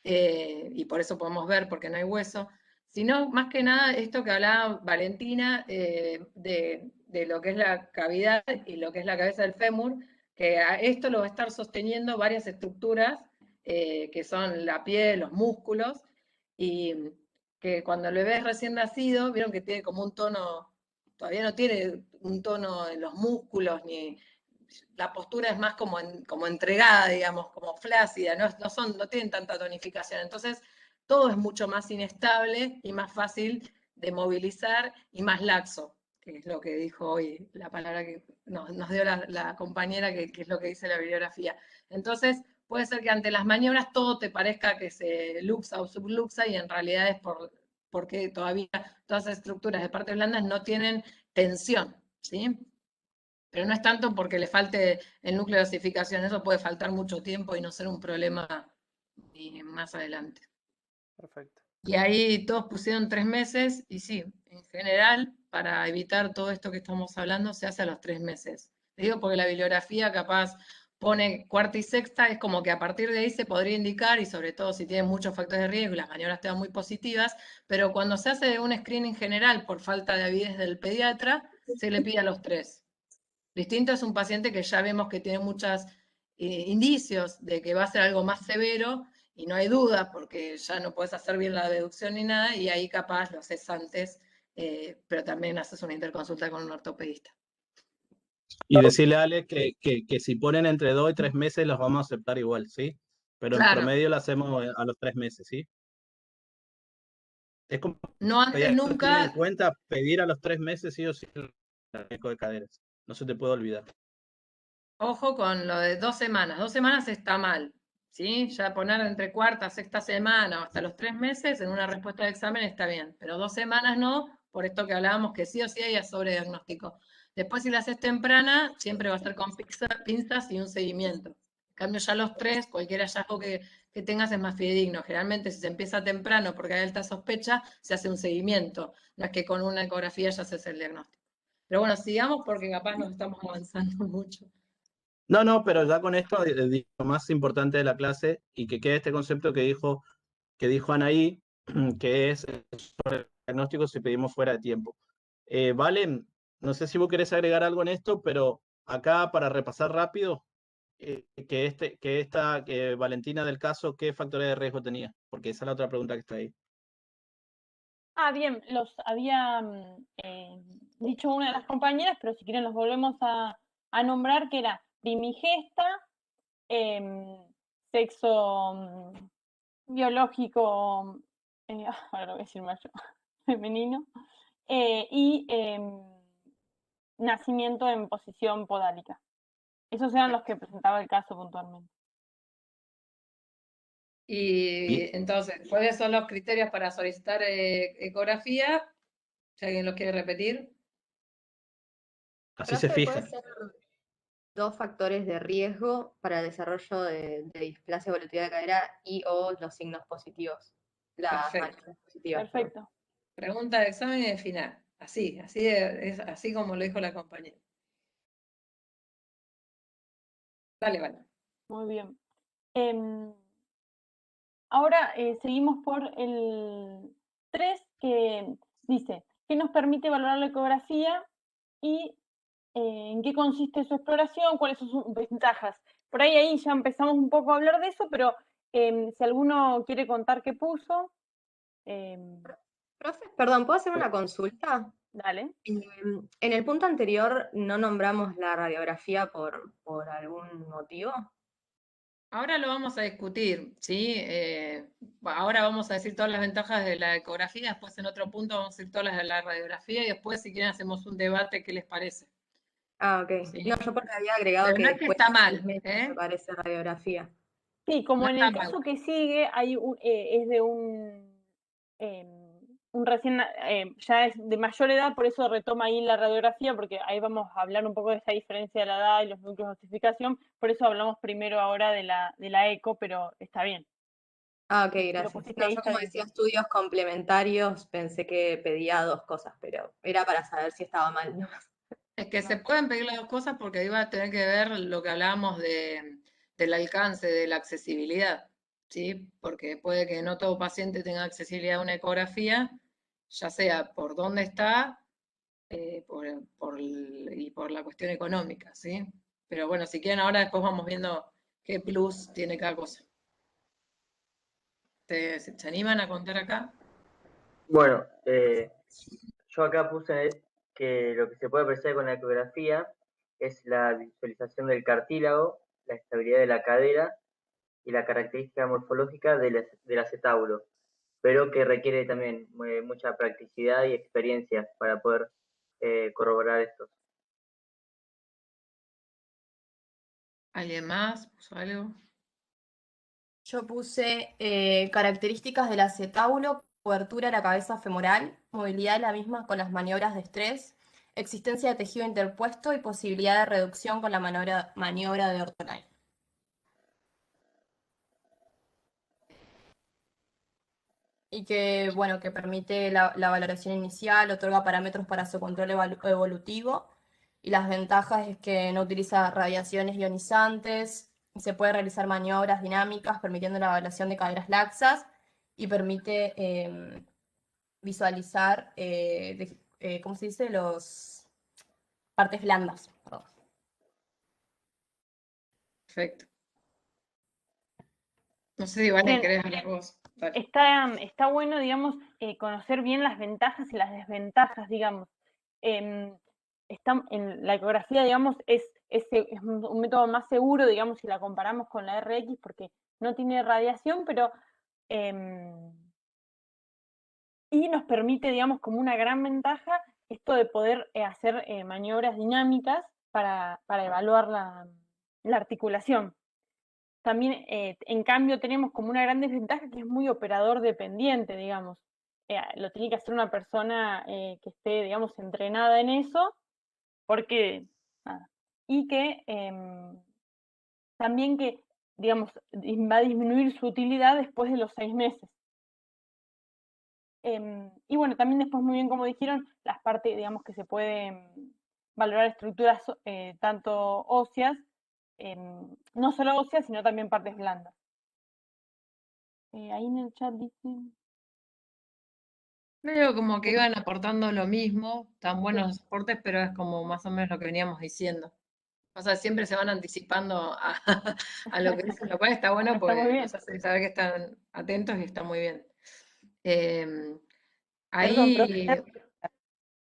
y por eso podemos ver porque no hay hueso, sino más que nada esto que hablaba Valentina de lo que es la cavidad y lo que es la cabeza del fémur, que a esto lo va a estar sosteniendo varias estructuras que son la piel, los músculos, y que cuando el bebé es recién nacido, vieron que tiene como un tono, todavía no tiene un tono en los músculos, ni la postura es más como entregada, digamos, como flácida, no tienen tanta tonificación. Entonces, todo es mucho más inestable y más fácil de movilizar y más laxo, que es lo que dijo hoy, la palabra que nos dio la compañera, que es lo que dice la bibliografía. Entonces, puede ser que ante las maniobras todo te parezca que se luxa o subluxa y en realidad es porque todavía todas las estructuras de partes blandas no tienen tensión, ¿sí? Pero no es tanto porque le falte el núcleo de osificación, eso puede faltar mucho tiempo y no ser un problema más adelante. Perfecto. Y ahí todos pusieron 3 meses, y sí, en general, para evitar todo esto que estamos hablando, se hace a los 3 meses. Le digo porque la bibliografía capaz pone cuarta y sexta, es como que a partir de ahí se podría indicar, y sobre todo si tienen muchos factores de riesgo y las maniobras te dan muy positivas, pero cuando se hace un screening general por falta de avidez del pediatra, se le pide a los 3. Distinto es un paciente que ya vemos que tiene muchos indicios de que va a ser algo más severo y no hay duda porque ya no puedes hacer bien la deducción ni nada y ahí capaz lo haces antes, pero también haces una interconsulta con un ortopedista. Y decirle a Ale que si ponen entre 2 y 3 meses los vamos a aceptar igual, ¿sí? Pero en Claro. promedio lo hacemos a los 3 meses, ¿sí? Es como No antes tiene en nunca, cuenta pedir a los 3 meses sí o sí el eco de caderas. No se te puede olvidar. ojo con lo de 2 semanas. 2 semanas está mal, ¿sí? Ya poner entre cuarta, sexta semana o hasta los 3 meses en una respuesta de examen está bien, pero 2 semanas no, por esto que hablábamos que sí o sí hay sobrediagnóstico. Después, si la haces temprana, siempre va a ser con pinzas y un seguimiento. En cambio, ya los 3, cualquier hallazgo que tengas es más fidedigno. Generalmente, si se empieza temprano porque hay alta sospecha, se hace un seguimiento. No es que con una ecografía ya se hace el diagnóstico. Pero bueno, sigamos porque capaz nos estamos avanzando mucho. No, pero ya con esto digo lo más importante de la clase y que quede este concepto que dijo Anaí, que es sobre el diagnóstico si pedimos fuera de tiempo. Valen, no sé si vos querés agregar algo en esto, pero acá para repasar rápido, que Valentina del caso, ¿qué factores de riesgo tenía? Porque esa es la otra pregunta que está ahí. Bien, los había dicho una de las compañeras, pero si quieren los volvemos a nombrar, que era primigesta, sexo biológico, ahora lo voy a decir más yo, femenino, y nacimiento en posición podálica. Esos eran los que presentaba el caso puntualmente. Y entonces, ¿cuáles son los criterios para solicitar ecografía? Si alguien los quiere repetir. Así se Profe, puede fija. ser 2 factores de riesgo para el desarrollo de displasia evolutiva de cadera y o los signos positivos. Las Perfecto. manchas positivas. Perfecto. Pregunta de examen y de final. Así es así como lo dijo la compañera. Dale, vale. Muy bien. Ahora seguimos por el 3, que dice, ¿qué nos permite valorar la ecografía y en qué consiste su exploración? ¿Cuáles son sus ventajas? Por ahí ya empezamos un poco a hablar de eso, pero si alguno quiere contar qué puso. Profe, perdón, ¿puedo hacer una consulta? Dale. En el punto anterior no nombramos la radiografía por algún motivo. Ahora lo vamos a discutir, ¿sí? Ahora vamos a decir todas las ventajas de la ecografía, después en otro punto vamos a decir todas las de la radiografía y después si quieren hacemos un debate, ¿qué les parece? Ok. ¿Sí? No, yo porque había agregado Pero que no es que después está de 6 mal, meses me parece radiografía. Sí, como No en está el mal. caso que sigue, hay es de un recién, ya es de mayor edad, por eso retoma ahí la radiografía, porque ahí vamos a hablar un poco de esta diferencia de la edad y los núcleos de justificación, por eso hablamos primero ahora de la eco, pero está bien. Ok, Lo gracias. pusiste No, ahí, yo está como bien. decía estudios complementarios, pensé que pedía 2 cosas, pero era para saber si estaba mal, ¿no? Es que se pueden pedir las dos cosas porque ahí va a tener que ver lo que hablábamos del alcance, de la accesibilidad, ¿sí? Porque puede que no todo paciente tenga accesibilidad a una ecografía, ya sea por dónde está y por la cuestión económica, ¿sí? Pero bueno, si quieren ahora después vamos viendo qué plus tiene cada cosa. ¿Se animan a contar acá? Bueno, yo acá puse que lo que se puede apreciar con la ecografía es la visualización del cartílago, la estabilidad de la cadera y la característica morfológica del acetábulo, pero que requiere también mucha practicidad y experiencia para poder corroborar estos. ¿Alguien más puso algo? Yo puse características del acetábulo, cobertura de la cabeza femoral, movilidad de la misma con las maniobras de estrés, existencia de tejido interpuesto y posibilidad de reducción con la maniobra de Ortolani. Y que, bueno, que permite la valoración inicial, otorga parámetros para su control evolutivo. Y las ventajas es que no utiliza radiaciones ionizantes, se puede realizar maniobras dinámicas permitiendo la evaluación de caderas laxas y permite visualizar, ¿cómo se dice? Los partes blandas. Perdón. Perfecto. No sé si Valen querés hablar vos. Dale. Está bueno, digamos, conocer bien las ventajas y las desventajas, digamos. En la ecografía, digamos, es un método más seguro, digamos, si la comparamos con la RX, porque no tiene radiación, pero y nos permite, digamos, como una gran ventaja esto de poder hacer maniobras dinámicas para evaluar la articulación. También, en cambio, tenemos como una gran desventaja que es muy operador dependiente, digamos. Lo tiene que hacer una persona que esté, digamos, entrenada en eso, porque, nada. Y que también que, digamos, va a disminuir su utilidad después de los 6 meses. Y bueno, también después, muy bien como dijeron, las partes, digamos, que se pueden valorar estructuras tanto óseas, no solo óseas, sino también partes blandas. Ahí en el chat dicen... Medio como que iban aportando lo mismo, tan buenos los aportes, pero es como más o menos lo que veníamos diciendo. O sea, siempre se van anticipando a lo que dicen, lo cual está bueno Está muy porque bien. nos hace saber que están atentos y está muy bien. Perdón, profe,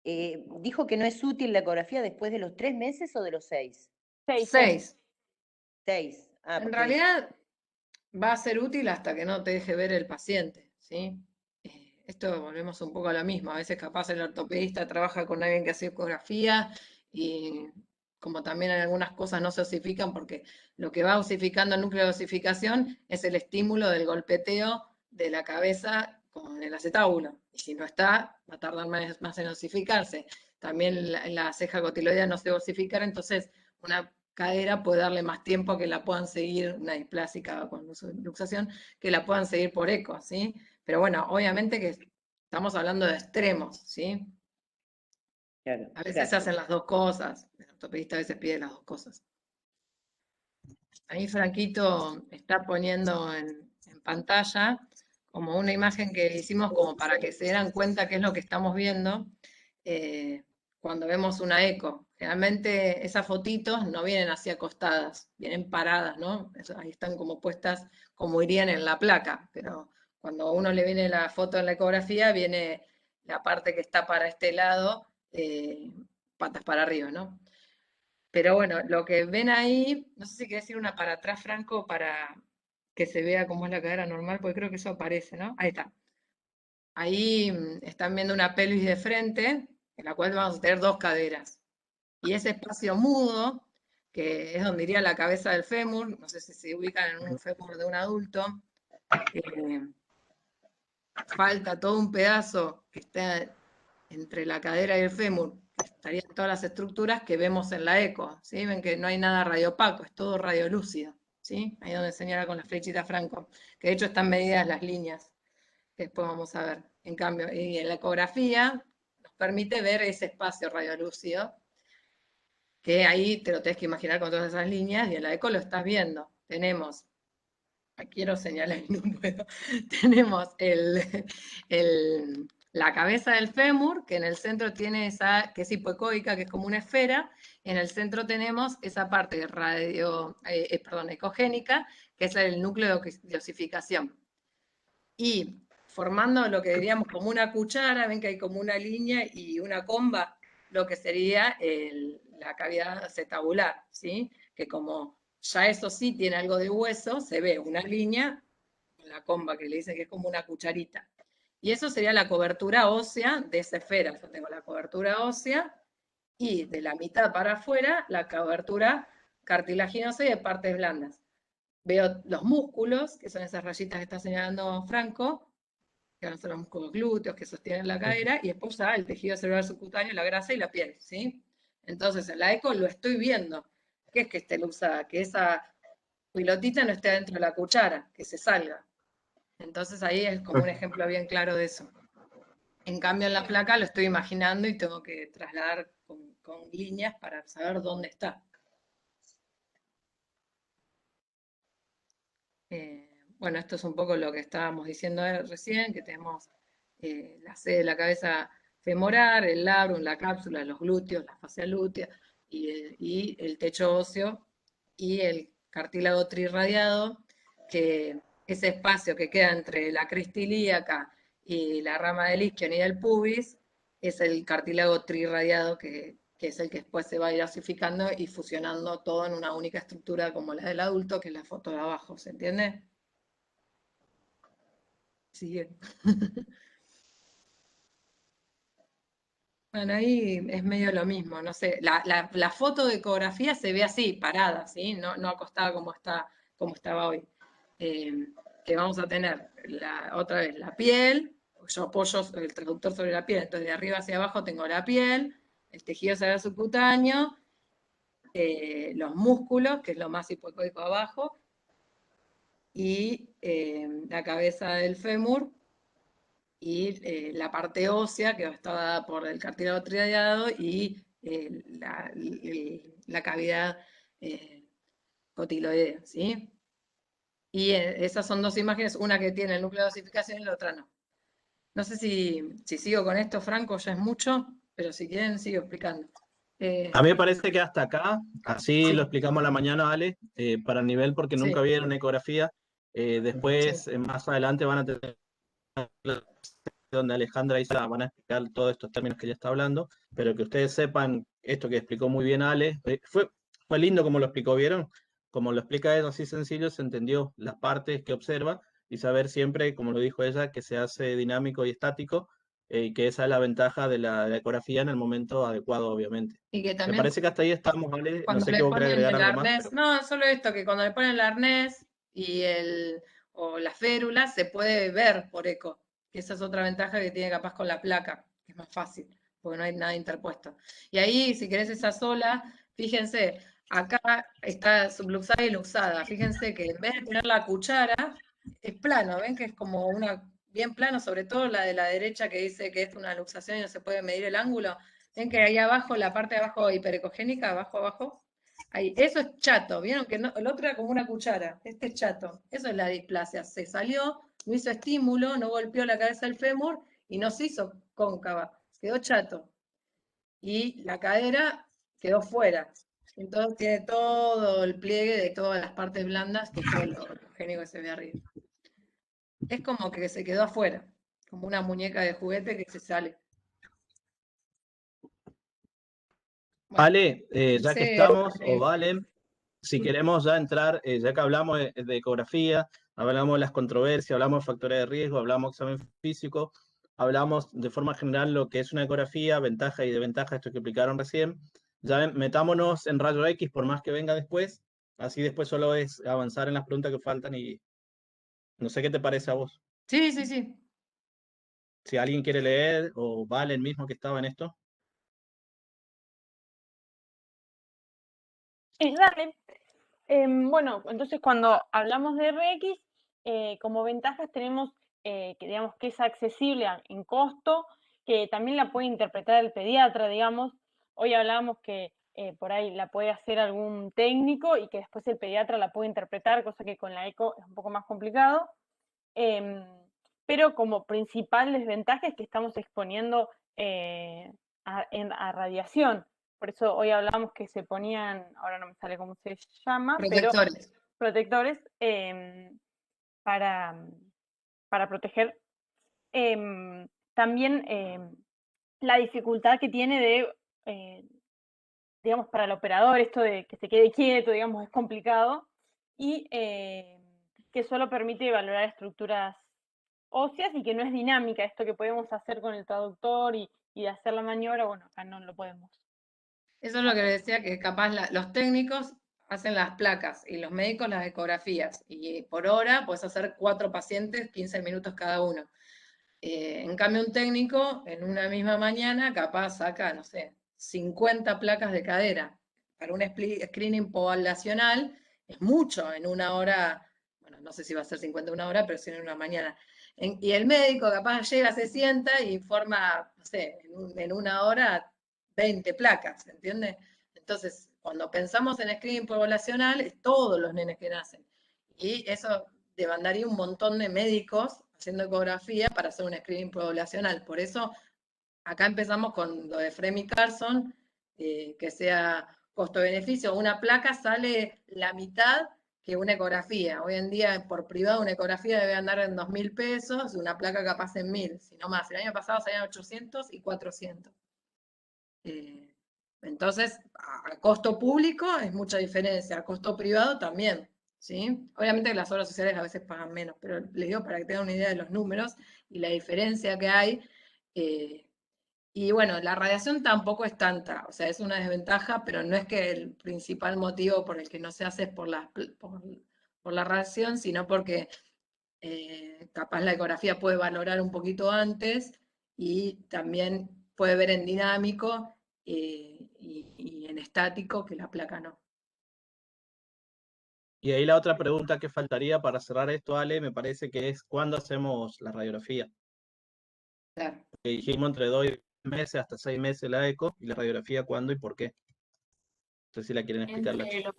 Ahí, dijo que no es útil la ecografía después de los 3 meses o de los 6. 6. 6. Ah, En porque realidad va a ser útil hasta que no te deje ver el paciente, ¿sí? Esto volvemos un poco a lo mismo. A veces capaz el ortopedista trabaja con alguien que hace ecografía y como también en algunas cosas no se osifican porque lo que va osificando el núcleo de osificación es el estímulo del golpeteo de la cabeza con el acetábulo. Y si no está, va a tardar más en osificarse. También la ceja cotiloidea no se va a osificar, entonces una cadera puede darle más tiempo a que la puedan seguir, una displásica con luxación, que la puedan seguir por eco, ¿sí? Pero bueno, obviamente que estamos hablando de extremos, ¿sí? Claro, A veces se hacen las dos cosas, el ortopedista a veces pide las dos cosas. Ahí Franquito está poniendo en pantalla como una imagen que hicimos como para que se dieran cuenta qué es lo que estamos viendo cuando vemos una eco. Generalmente esas fotitos no vienen así acostadas, vienen paradas, ¿no? Ahí están como puestas como irían en la placa, pero cuando a uno le viene la foto en la ecografía, viene la parte que está para este lado, patas para arriba, ¿no? Pero bueno, lo que ven ahí, no sé si querés ir una para atrás, Franco, para que se vea cómo es la cadera normal, porque creo que eso aparece, ¿no? Ahí está. Ahí están viendo una pelvis de frente, en la cual vamos a tener dos caderas. Y ese espacio mudo, que es donde iría la cabeza del fémur, no sé si se ubican en un fémur de un adulto, falta todo un pedazo que está entre la cadera y el fémur, que estarían todas las estructuras que vemos en la eco, ¿sí? Ven que no hay nada radiopaco, es todo radiolúcido, ¿sí? Ahí donde señala con la flechita Franco, que de hecho están medidas las líneas, que después vamos a ver. En cambio, y en la ecografía nos permite ver ese espacio radiolúcido, que ahí te lo tenés que imaginar con todas esas líneas, y en la eco lo estás viendo. Tenemos, quiero señalar y no puedo, tenemos la cabeza del fémur, que en el centro tiene esa, que es hipoecoica, que es como una esfera, en el centro tenemos esa parte ecogénica, que es el núcleo de osificación. Y formando lo que diríamos como una cuchara, ven que hay como una línea y una comba, lo que sería la cavidad acetabular, ¿sí? Que como ya eso sí tiene algo de hueso, se ve una línea, la comba que le dicen que es como una cucharita. Y eso sería la cobertura ósea de esa esfera. Yo tengo la cobertura ósea y de la mitad para afuera la cobertura cartilaginosa y de partes blandas. Veo los músculos, que son esas rayitas que está señalando Franco, que van a ser los músculos glúteos que sostienen la cadera, y después ya el tejido celular subcutáneo, la grasa y la piel, ¿sí? Entonces en la eco lo estoy viendo. ¿Qué es que esté luxada? Que esa pilotita no esté dentro de la cuchara, que se salga. Entonces ahí es como un ejemplo bien claro de eso. En cambio en la placa lo estoy imaginando y tengo que trasladar con líneas para saber dónde está. Bueno, esto es un poco lo que estábamos diciendo recién, que tenemos la sede de la cabeza femoral, el labrum, la cápsula, los glúteos, la fascia lútea y el techo óseo y el cartílago trirradiado, que ese espacio que queda entre la cresta ilíaca y la rama del isquion y del pubis es el cartílago trirradiado que es el que después se va a ir osificando y fusionando todo en una única estructura como la del adulto, que es la foto de abajo, ¿se entiende? Sigue. Bueno, ahí es medio lo mismo, no sé, la foto de ecografía se ve así, parada, ¿sí? No acostada como estaba hoy. Que vamos a tener otra vez la piel, yo apoyo el traductor sobre la piel, entonces de arriba hacia abajo tengo la piel, el tejido cerebral subcutáneo, los músculos, que es lo más hipoecóico abajo, y la cabeza del fémur, y la parte ósea, que está dada por el cartílago triadiado, y la cavidad cotiloidea, ¿sí? Y esas son dos imágenes, una que tiene el núcleo de osificación y la otra no. No sé si sigo con esto, Franco, ya es mucho, pero si quieren sigo explicando. A mí me parece que hasta acá, así lo explicamos a la mañana, Ale, para el nivel, porque nunca Sí, vieron ecografía. Después, más adelante, van a tener donde Alejandra y Sara van a explicar todos estos términos que ella está hablando, pero que ustedes sepan esto que explicó muy bien Ale. Fue lindo como lo explicó, ¿vieron? Como lo explica ella así sencillo, se entendió las partes que observa y saber siempre, como lo dijo ella, que se hace dinámico y estático, y que esa es la ventaja de la ecografía en el momento adecuado, obviamente. y que Me también parece que hasta ahí estamos, Ale. No cuando sé qué le vos querés ponen agregar el algo más, arnés, pero no, solo esto, que cuando le ponen el arnés o la férula, se puede ver por eco, que esa es otra ventaja que tiene capaz con la placa, que es más fácil, porque no hay nada interpuesto. Y ahí, si querés esa sola, fíjense, acá está subluxada y luxada, fíjense que en vez de tener la cuchara, es plano, ven que es como bien plano, sobre todo la de la derecha que dice que es una luxación y no se puede medir el ángulo. Ven que ahí abajo, la parte de abajo hiperecogénica, abajo, ahí, eso es chato, vieron que el otro era como una cuchara, este es chato, eso es la displasia, se salió, no hizo estímulo, no golpeó la cabeza del fémur y no se hizo cóncava, quedó chato. Y la cadera quedó fuera, entonces tiene todo el pliegue de todas las partes blandas, que es todo lo génico que se ve arriba. Es como que se quedó afuera, como una muñeca de juguete que se sale. Bueno, Ale, ya que dice, estamos, o Valen, si queremos ya entrar, ya que hablamos de ecografía, hablamos de las controversias, hablamos de factores de riesgo, hablamos de examen físico, hablamos de forma general lo que es una ecografía, ventaja y desventaja, esto que explicaron recién. Ya metámonos en rayo X, por más que venga después, así después solo es avanzar en las preguntas que faltan y no sé qué te parece a vos. sí, sí, sí. Si alguien quiere leer, o Valen mismo que estaba en esto. Dale. Bueno, entonces cuando hablamos de RX, como ventajas tenemos que digamos que es accesible en costo, que también la puede interpretar el pediatra, digamos. Hoy hablábamos que por ahí la puede hacer algún técnico y que después el pediatra la puede interpretar, cosa que con la eco es un poco más complicado. Pero como principal desventaja es que estamos exponiendo a radiación. Por eso hoy hablamos que se ponían, ahora no me sale cómo se llama, pero Protectores. protectores para proteger. También la dificultad que tiene de, digamos, para el operador, esto de que se quede quieto, digamos, es complicado, y que solo permite valorar estructuras óseas y que no es dinámica, esto que podemos hacer con el traductor y de hacer la maniobra, bueno, acá no lo podemos. Eso es lo que le decía, que capaz los técnicos hacen las placas y los médicos las ecografías. Y por hora puedes hacer 4 pacientes, 15 minutos cada uno. En cambio, un técnico en una misma mañana capaz saca, no sé, 50 placas de cadera. Para un screening poblacional es mucho en una hora, bueno, no sé si va a ser 50 en una hora, pero sí en una mañana. Y el médico capaz llega, se sienta y informa, no sé, en una hora 20 placas, ¿entiendes? Entonces, cuando pensamos en screening poblacional, es todos los nenes que nacen. Y eso demandaría un montón de médicos haciendo ecografía para hacer un screening poblacional. Por eso, acá empezamos con lo de Fremy Carson, que sea costo-beneficio. Una placa sale la mitad que una ecografía. Hoy en día, por privado, una ecografía debe andar en 2.000 pesos, una placa capaz en 1.000, si no más. El año pasado salían 800 y 400. Entonces, a costo público es mucha diferencia, a costo privado también, ¿sí? Obviamente que las obras sociales a veces pagan menos, pero les digo para que tengan una idea de los números y la diferencia que hay Y bueno, la radiación tampoco es tanta, o sea, es una desventaja, pero no es que el principal motivo por el que no se hace es por la radiación, sino porque capaz la ecografía puede valorar un poquito antes y también puede ver en dinámico y en estático que la placa no. Y ahí la otra pregunta que faltaría para cerrar esto, Ale, me parece que es ¿cuándo hacemos la radiografía? Claro. Que dijimos entre 2 meses hasta 6 meses la eco, y la radiografía ¿cuándo y por qué? No sé si la quieren explicar las chicas.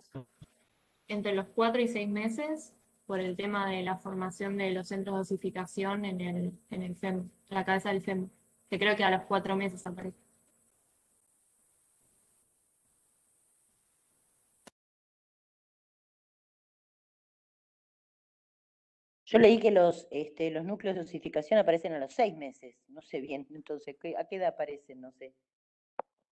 Entre los 4 y 6 meses, por el tema de la formación de los centros de osificación en el fémur, en la cabeza del fémur, que creo que a los 4 meses aparece. Yo leí que los núcleos de osificación aparecen a los 6 meses, no sé bien, entonces, ¿a qué edad aparecen? No sé.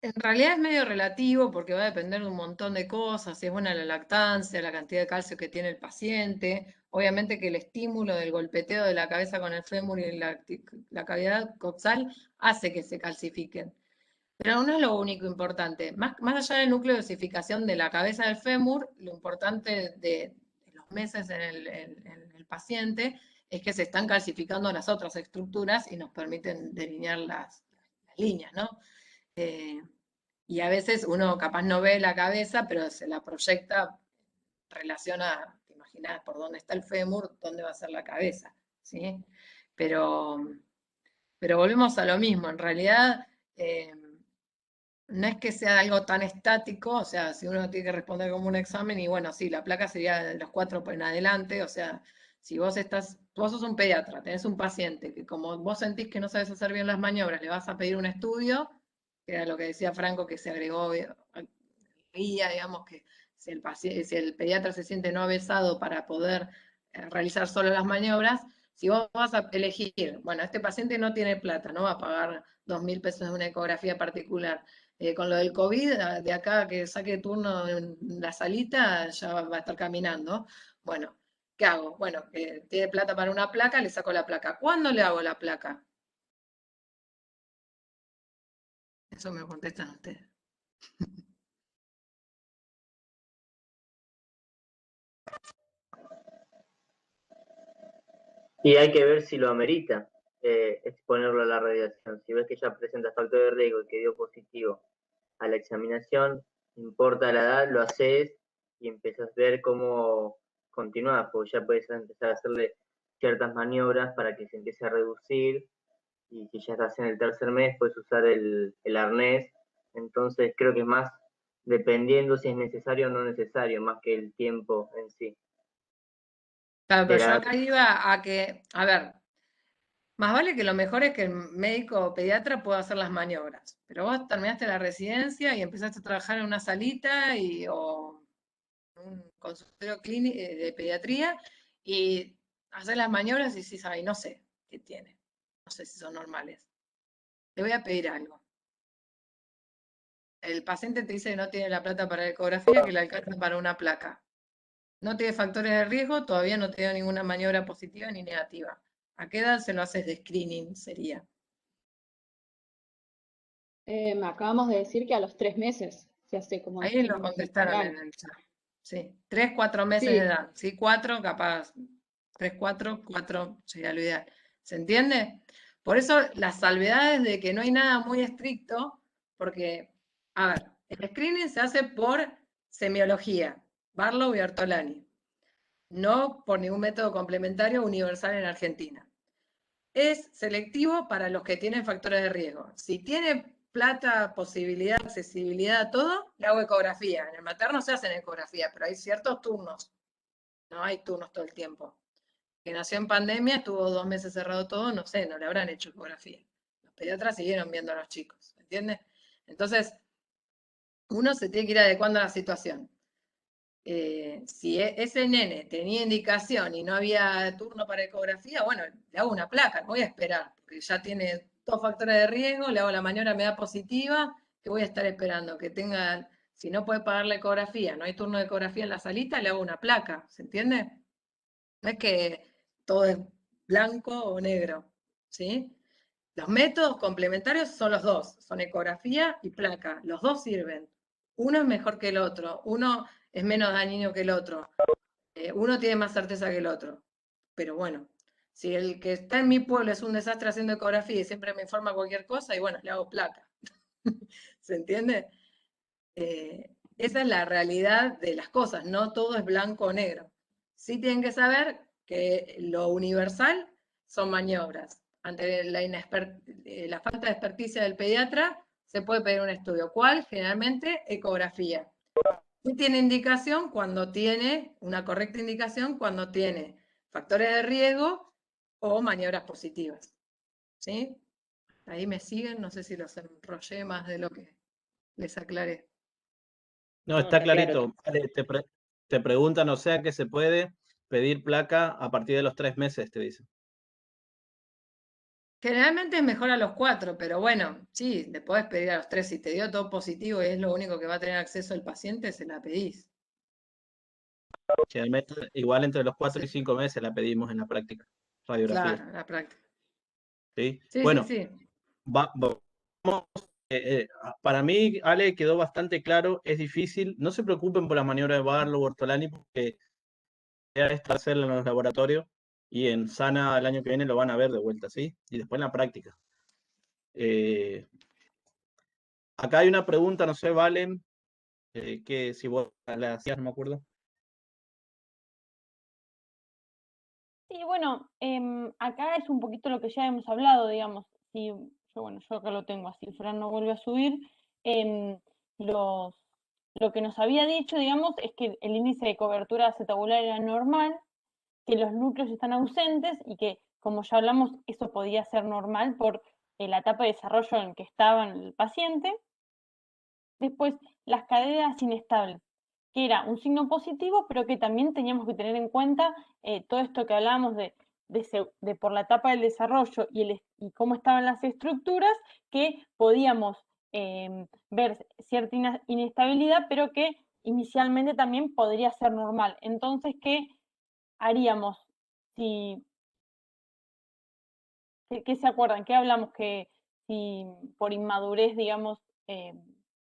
En realidad es medio relativo porque va a depender de un montón de cosas, si es buena la lactancia, la cantidad de calcio que tiene el paciente, obviamente que el estímulo del golpeteo de la cabeza con el fémur y la cavidad coxal hace que se calcifiquen. Pero no es lo único importante. Más allá del núcleo de osificación de la cabeza del fémur, lo importante de los meses en el paciente es que se están calcificando las otras estructuras y nos permiten delinear las líneas, ¿no? Y a veces uno capaz no ve la cabeza, pero se la proyecta, relaciona, te imaginas por dónde está el fémur, dónde va a ser la cabeza, ¿sí? Pero volvemos a lo mismo, en realidad no es que sea algo tan estático, o sea, si uno tiene que responder como un examen, y bueno, sí, la placa sería de los 4 en adelante, o sea, si vos sos un pediatra, tenés un paciente que como vos sentís que no sabes hacer bien las maniobras, le vas a pedir un estudio, que era lo que decía Franco, que se agregó guía, digamos, que si el pediatra se siente no avesado para poder realizar solo las maniobras, si vos vas a elegir, bueno, este paciente no tiene plata, no va a pagar 2.000 pesos de una ecografía particular. Con lo del COVID, de acá que saque turno en la salita, ya va a estar caminando. Bueno, ¿qué hago? Bueno, tiene plata para una placa, le saco la placa. ¿Cuándo le hago la placa? Eso me lo contestan ustedes. Y hay que ver si lo amerita exponerlo a la radiación. Si ves que ya presenta factor de riesgo y que dio positivo a la examinación, no importa la edad, lo haces y empiezas a ver cómo continúa, porque ya puedes empezar a hacerle ciertas maniobras para que se empiece a reducir, y si ya estás en el tercer mes puedes usar el arnés. Entonces creo que es más dependiendo si es necesario o no necesario, más que el tiempo en sí. Claro, pero yo acá iba a que, a ver, más vale que lo mejor es que el médico o pediatra pueda hacer las maniobras, pero vos terminaste la residencia y empezaste a trabajar en una salita o un consultorio clínico de pediatría y hacer las maniobras y decís, ay, no sé qué tiene, no sé si son normales. Te voy a pedir algo. El paciente te dice que no tiene la plata para la ecografía, que le alcanza para una placa. No tiene factores de riesgo, todavía no te dio ninguna maniobra positiva ni negativa. ¿A qué edad se lo haces de screening sería? Me acabamos de decir que a los 3 meses se hace como Ahí lo screening contestaron general. en el chat. Sí, 3, 4 meses Sí. de edad. Sí, 4, capaz. 3, 4 sería lo ideal. ¿Se entiende? Por eso las salvedades de que no hay nada muy estricto, porque, a ver, el screening se hace por semiología, Barlow y Ortolani, no por ningún método complementario universal en Argentina. Es selectivo para los que tienen factores de riesgo. Si tiene plata, posibilidad, accesibilidad a todo, le hago ecografía. En el materno se hacen ecografía, pero hay ciertos turnos. No hay turnos todo el tiempo. Que nació en pandemia, estuvo 2 meses cerrado todo, no sé, no le habrán hecho ecografía. Los pediatras siguieron viendo a los chicos, ¿entiendes? Entonces, uno se tiene que ir adecuando a la situación. Si ese nene tenía indicación y no había turno para ecografía, bueno, le hago una placa, no voy a esperar, porque ya tiene 2 factores de riesgo, le hago la maniobra, me da positiva, que voy a estar esperando, que tenga, si no puede pagar la ecografía, no hay turno de ecografía en la salita, le hago una placa, ¿se entiende? No es que todo es blanco o negro, ¿sí? Los métodos complementarios son los dos, son ecografía y placa. Los dos sirven. Uno es mejor que el otro, uno es menos dañino que el otro, uno tiene más certeza que el otro. Pero bueno, si el que está en mi pueblo es un desastre haciendo ecografía y siempre me informa cualquier cosa, y bueno, le hago placa. ¿Se entiende? Esa es la realidad de las cosas, no todo es blanco o negro. Sí tienen que saber que lo universal son maniobras. Ante la falta de experticia del pediatra, se puede pedir un estudio. ¿Cuál? Generalmente ecografía. Y tiene indicación cuando tiene, una correcta indicación cuando tiene factores de riesgo o maniobras positivas. ¿Sí? Ahí me siguen, no sé si los enrollé más de lo que les aclaré. No, No, está está claro. clarito. Vale, te preguntan, o sea, que se puede pedir placa a partir de los 3 meses, te dicen. Generalmente es mejor a los 4, pero bueno, sí, le podés pedir a los 3. Si te dio todo positivo y es lo único que va a tener acceso el paciente, se la pedís. Generalmente, igual entre los 4 y 5 meses la pedimos en la práctica, radiografía. Claro, la práctica. ¿Sí? Sí, Bueno, sí, sí. vamos, para mí, Ale, quedó bastante claro, es difícil. No se preocupen por las maniobras de Barlow, Ortolani, porque ya esto hacerlo en los laboratorios y en Sana el año que viene lo van a ver de vuelta, ¿sí? Y después en la práctica. Acá hay una pregunta, no sé, Valen, que si vos la hacías, no me acuerdo. Sí, bueno, acá es un poquito lo que ya hemos hablado, digamos. Si, yo acá lo tengo así, Fran no vuelve a subir. Lo que nos había dicho, digamos, es que el índice de cobertura acetabular era normal, que los núcleos están ausentes y que, como ya hablamos, eso podía ser normal por la etapa de desarrollo en que estaba el paciente. Después, las caderas inestables, que era un signo positivo, pero que también teníamos que tener en cuenta todo esto que hablábamos de por la etapa del desarrollo y cómo estaban las estructuras, que podíamos ver cierta inestabilidad, pero que inicialmente también podría ser normal. Entonces, ¿qué haríamos si... ¿Qué se acuerdan? ¿Qué hablamos? Que si por inmadurez, digamos,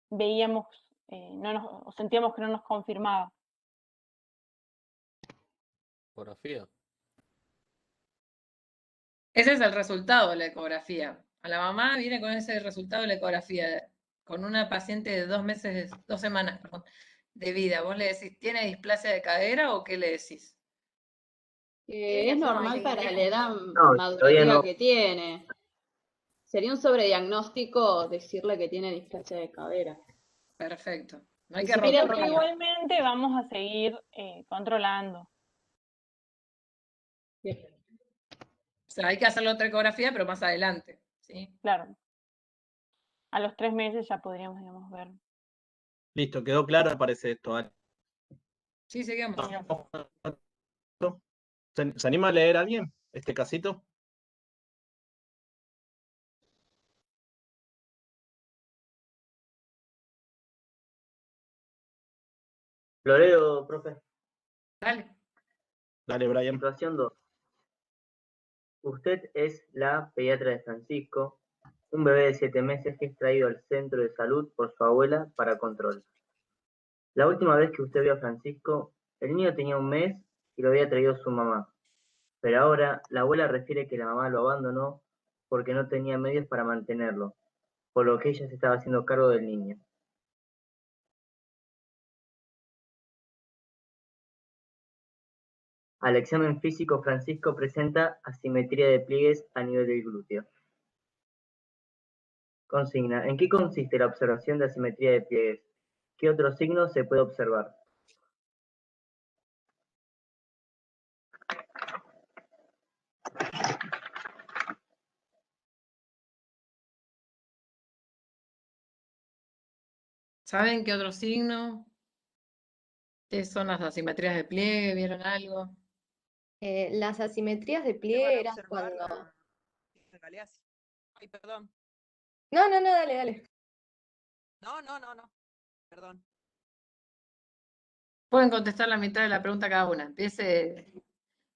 veíamos, o sentíamos que no nos confirmaba. Ecografía. Ese es el resultado de la ecografía. A la mamá viene con ese resultado de la ecografía, con una paciente de 2 meses, 2 semanas, perdón, de vida. ¿Vos le decís, tiene displasia de cadera o qué le decís? Es normal para la edad todavía madurativa no. que tiene. Sería un sobrediagnóstico decirle que tiene displasia de cadera. Perfecto. No hay Y que si pide romper. Pero igualmente vamos a seguir controlando. O sea, hay que hacerle otra ecografía, pero más adelante, ¿sí? Claro. A los 3 meses ya podríamos, digamos, ver. Listo, quedó claro, parece esto, Ale. Sí, seguimos. ¿Se anima a leer a alguien este casito? Lo leo, profe. Dale. Dale, Brian. Situación 2. Usted es la pediatra de Francisco, un bebé de 7 meses que es traído al centro de salud por su abuela para control. La última vez que usted vio a Francisco, el niño tenía 1 mes y lo había traído su mamá. Pero ahora la abuela refiere que la mamá lo abandonó porque no tenía medios para mantenerlo, por lo que ella se estaba haciendo cargo del niño. Al examen físico, Francisco presenta asimetría de pliegues a nivel del glúteo. Consigna: ¿en qué consiste la observación de asimetría de pliegues? ¿Qué otros signos se puede observar? ¿Saben qué otro signo? ¿Qué son las asimetrías de pliegue? ¿Vieron algo? Las asimetrías de Para pliegue eran observar cuando... la galeasis. Ay, perdón. No, dale, dale. No. Perdón. Pueden contestar la mitad de la pregunta cada una. Empiece,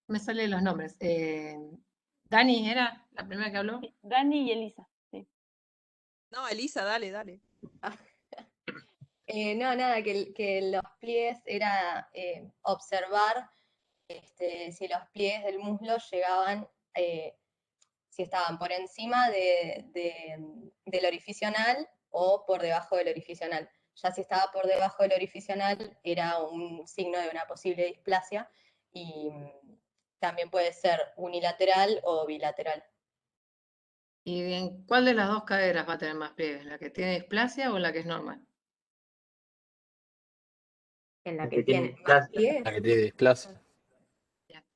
me salen los nombres. Dani era la primera que habló. Dani y Elisa. Sí. No, Elisa, dale, dale. No, nada, que los pliegues era observar si los pliegues del muslo llegaban, si estaban por encima del orificio anal o por debajo del orificio anal. Ya si estaba por debajo del orificio anal era un signo de una posible displasia y también puede ser unilateral o bilateral. ¿Y en cuál de las dos caderas va a tener más pliegues? ¿La que tiene displasia o la que es normal? En la La que que tiene tiene más displasia. pliegues. La que tiene displasia.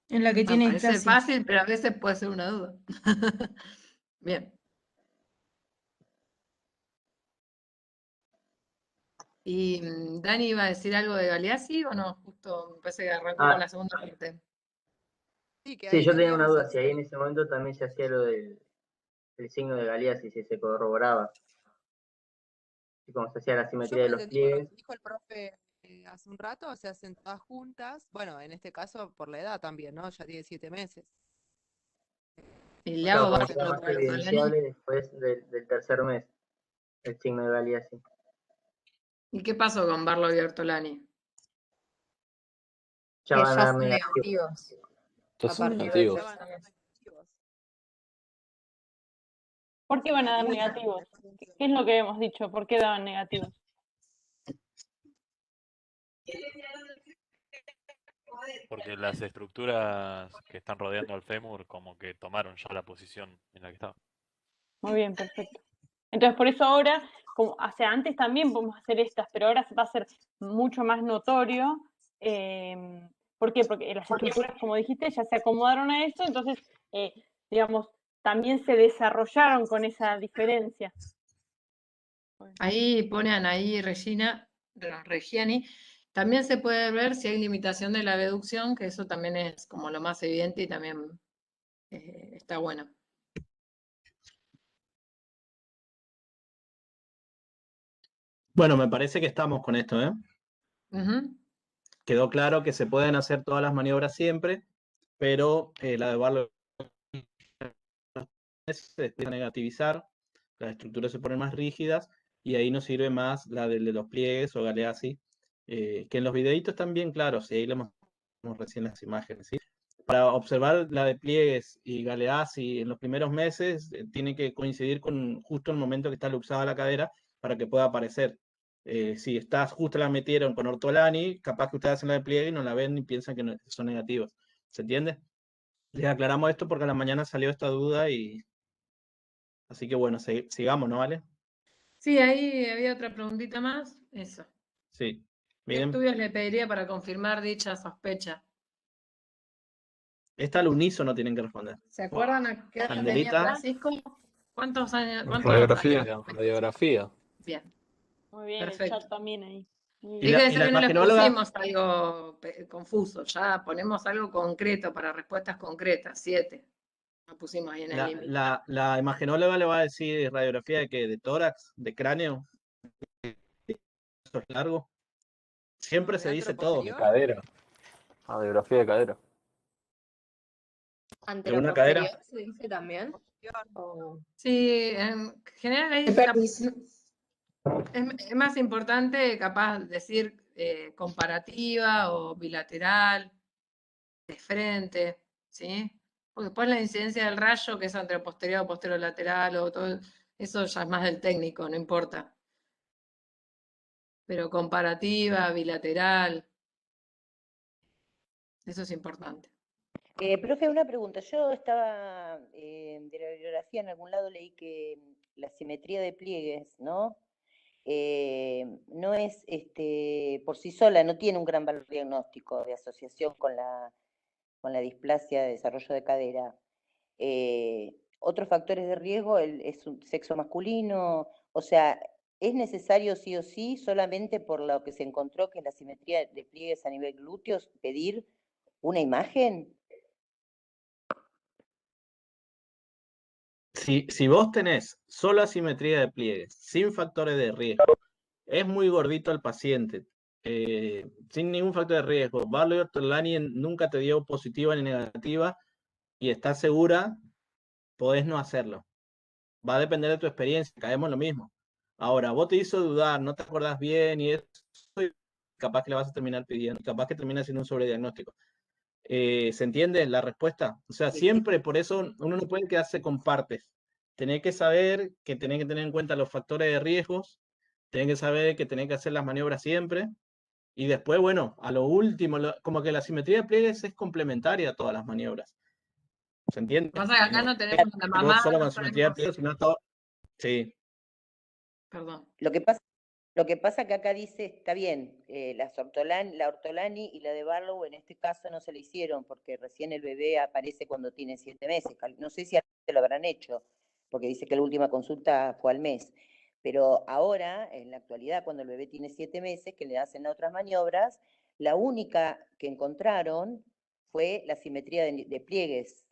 En la que tiene Parece displasia. fácil, pero a veces puede ser una duda. Bien. ¿Y Dani iba a decir algo de Galeazzi o no? Justo me parece que arrancó con la segunda parte. Sí, que Sí, ahí yo tenía una teníamos duda, si ahí en ese momento también se hacía lo del el signo de Galeazzi, si se corroboraba. Y como se hacía la Yo simetría de por los entendí por lo pliegues. que dijo el profe hace un rato, se hacen todas juntas. Bueno, en este caso por la edad también, ¿no? Ya tiene 7 meses. Y le Claro, hago como base queda con más Bertolani. evidenciable después del tercer mes, el signo de Galeazzi. ¿Y qué pasó con Barlow y Bertolani? Ya Que van a ya dar son negativo. negativos. Ya A son partir negativos. del tercer mes. ¿Por qué van a dar negativos? ¿Qué es lo que hemos dicho? ¿Por qué daban negativos? Porque las estructuras que están rodeando al fémur como que tomaron ya la posición en la que estaba. Muy bien, perfecto. Entonces, por eso ahora, como antes también podemos hacer estas, pero ahora va a ser mucho más notorio. ¿Por qué? Porque las estructuras, como dijiste, ya se acomodaron a eso, entonces, digamos, también se desarrollaron con esa diferencia. Ahí pone Anaí Reggiani. También se puede ver si hay limitación de la abducción, que eso también es como lo más evidente y también está bueno. Bueno, me parece que estamos con esto, ¿eh? Ujú. Quedó claro que se pueden hacer todas las maniobras siempre, pero la de Barlow se empieza a negativizar, las estructuras se ponen más rígidas y ahí nos sirve más la de los pliegues o Galeazzi, que en los videitos están bien claros y ahí le mostramos recién las imágenes, ¿sí? Para observar la de pliegues y Galeazzi en los primeros meses, tiene que coincidir con justo el momento que está luxada la cadera para que pueda aparecer. Si justo la metieron con Ortolani, capaz que ustedes hacen la de pliegue y no la ven y piensan que son negativos. ¿Se entiende? Les aclaramos esto porque a la mañana salió esta duda y así que bueno, sigamos, ¿no, vale? Sí, ahí había otra preguntita más. Eso. Sí. ¿Qué Miren, estudios le pediría para confirmar dicha sospecha? esta al unísono tienen que responder. ¿Se acuerdan a qué edad tenía Candelita. Francisco? ¿Cuántos años? Radiografía. Bien, Muy bien, perfecto. el chat también ahí. Y la Fíjense que no les imagenóloga, pusimos algo confuso, ya ponemos algo concreto para respuestas concretas, 7. No pusimos ahí en el límite. la imagenóloga le va a decir radiografía de qué, de tórax, de cráneo, eso es largo. Siempre se dice todo. De cadera. Radiografía de cadera. ¿De una cadera? ¿Anteroposterior se dice también? Sí, en general ahí es más importante capaz decir comparativa o bilateral, de frente, ¿sí? Porque después la incidencia del rayo, que es anteroposterior o posterolateral, o todo eso ya es más del técnico, no importa. Pero comparativa, bilateral, eso es importante. Profe, una pregunta. Yo estaba de la bibliografía, en algún lado leí que la simetría de pliegues, ¿no? No es por sí sola, no tiene un gran valor diagnóstico de asociación con la displasia de desarrollo de cadera. Otros factores de riesgo es un sexo masculino, o sea, ¿es necesario sí o sí, solamente por lo que se encontró que es la simetría de pliegues a nivel glúteos, pedir una imagen? Si vos tenés solo asimetría de pliegues, sin factores de riesgo, es muy gordito el paciente, sin ningún factor de riesgo, Barlow y Ortolani nunca te dio positiva ni negativa y estás segura, podés no hacerlo. Va a depender de tu experiencia, caemos en lo mismo. Ahora, vos te hizo dudar, no te acordás bien y eso, y capaz que le vas a terminar pidiendo, capaz que termina siendo un sobrediagnóstico. ¿Se entiende la respuesta? O sea, siempre, por eso uno no puede quedarse con partes. Tenés que saber que tenés que tener en cuenta los factores de riesgos, tenés que saber que tenés que hacer las maniobras siempre, y después, bueno, a lo último, como que la simetría de pliegues es complementaria a todas las maniobras. ¿Se entiende? Pasa que acá no tenemos la No mamá, solo no con simetría de sabemos. pliegues, sino todo. Sí. Perdón. Lo que pasa que acá dice, está bien, la Ortolani y la de Barlow en este caso no se le hicieron porque recién el bebé aparece cuando tiene 7 meses. No sé si lo habrán hecho, porque dice que la última consulta fue al mes. Pero ahora, en la actualidad, cuando el bebé tiene 7 meses, que le hacen otras maniobras, la única que encontraron fue la simetría de pliegues.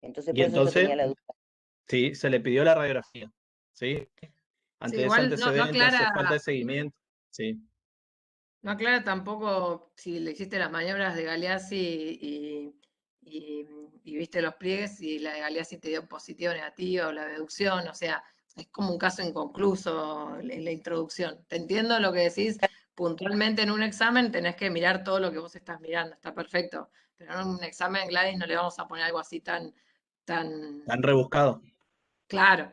Entonces, Y por eso yo entonces, tenía la duda. sí, se le pidió la radiografía. ¿Sí? Sí, Ante ese igual no antecedente, hace falta aclara, de seguimiento. Sí. no aclara tampoco si le hiciste las maniobras de Galeazzi y viste los pliegues y la de Galeazzi te dio positivo o negativo, la deducción, o sea, es como un caso inconcluso en la introducción. Te entiendo lo que decís, puntualmente en un examen tenés que mirar todo lo que vos estás mirando, está perfecto, pero en un examen Gladys no le vamos a poner algo así tan Tan rebuscado. claro.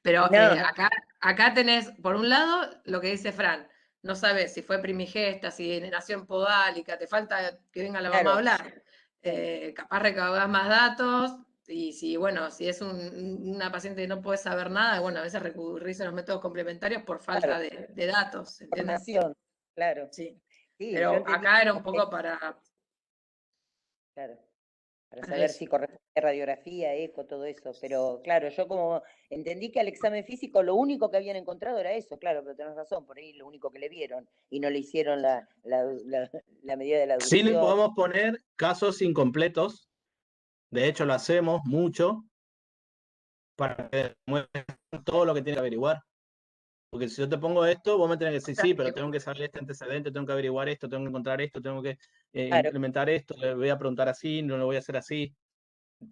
Pero No. acá tenés, por un lado, lo que dice Fran, no sabes si fue primigesta, si nació en podálica, te falta que venga la mamá a Claro. hablar. Capaz recaudás más datos, y si, bueno, si es una paciente que no puede saber nada, bueno, a veces recurrís a los métodos complementarios por falta Claro. de datos, ¿entiendes? Información, claro. Sí. Sí, yo Pero entendí acá era un que- poco para Claro, para para saber eso. si corresponde radiografía, eco, todo eso. Pero claro, yo como entendí que al examen físico lo único que habían encontrado era eso, claro, pero tenés razón, por ahí lo único que le vieron y no le hicieron la medida de la Sí le aducción. podemos poner casos incompletos, de hecho lo hacemos mucho, para que demuestren todo lo que tiene que averiguar. Porque si yo te pongo esto, vos me tenés que decir, sí, pero tengo que saber este antecedente, tengo que averiguar esto, tengo que encontrar esto, tengo que Claro. implementar esto, le voy a preguntar así, no lo voy a hacer así.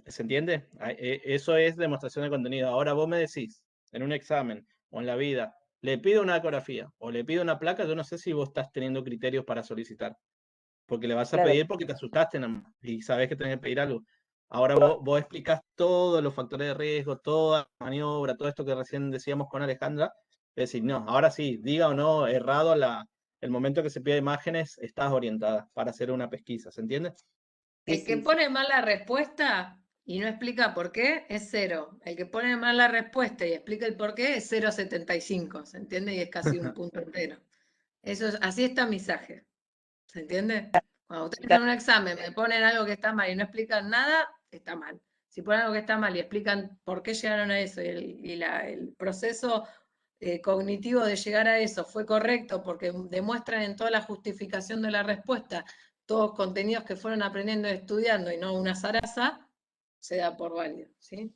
¿Se entiende? Eso es demostración de contenido. Ahora vos me decís, en un examen o en la vida, le pido una ecografía o le pido una placa, yo no sé si vos estás teniendo criterios para solicitar. Porque le vas a Claro. pedir porque te asustaste nomás, y sabés que tenés que pedir algo. Ahora vos explicás todos los factores de riesgo, toda la maniobra, todo esto que recién decíamos con Alejandra. Es decir, no, ahora sí, diga o no, errado el momento que se pide imágenes, estás orientada para hacer una pesquisa, ¿se entiende? El que pone mal la respuesta y no explica por qué es 0. El que pone mal la respuesta y explica el por qué es 0,75, ¿se entiende? Y es casi un punto entero. Así está misaje, ¿se entiende? Cuando ustedes en un examen me ponen algo que está mal y no explican nada, está mal. Si ponen algo que está mal y explican por qué llegaron a eso y el proceso cognitivo de llegar a eso fue correcto porque demuestran en toda la justificación de la respuesta todos contenidos que fueron aprendiendo y estudiando y no una zaraza, se da por válido, ¿sí?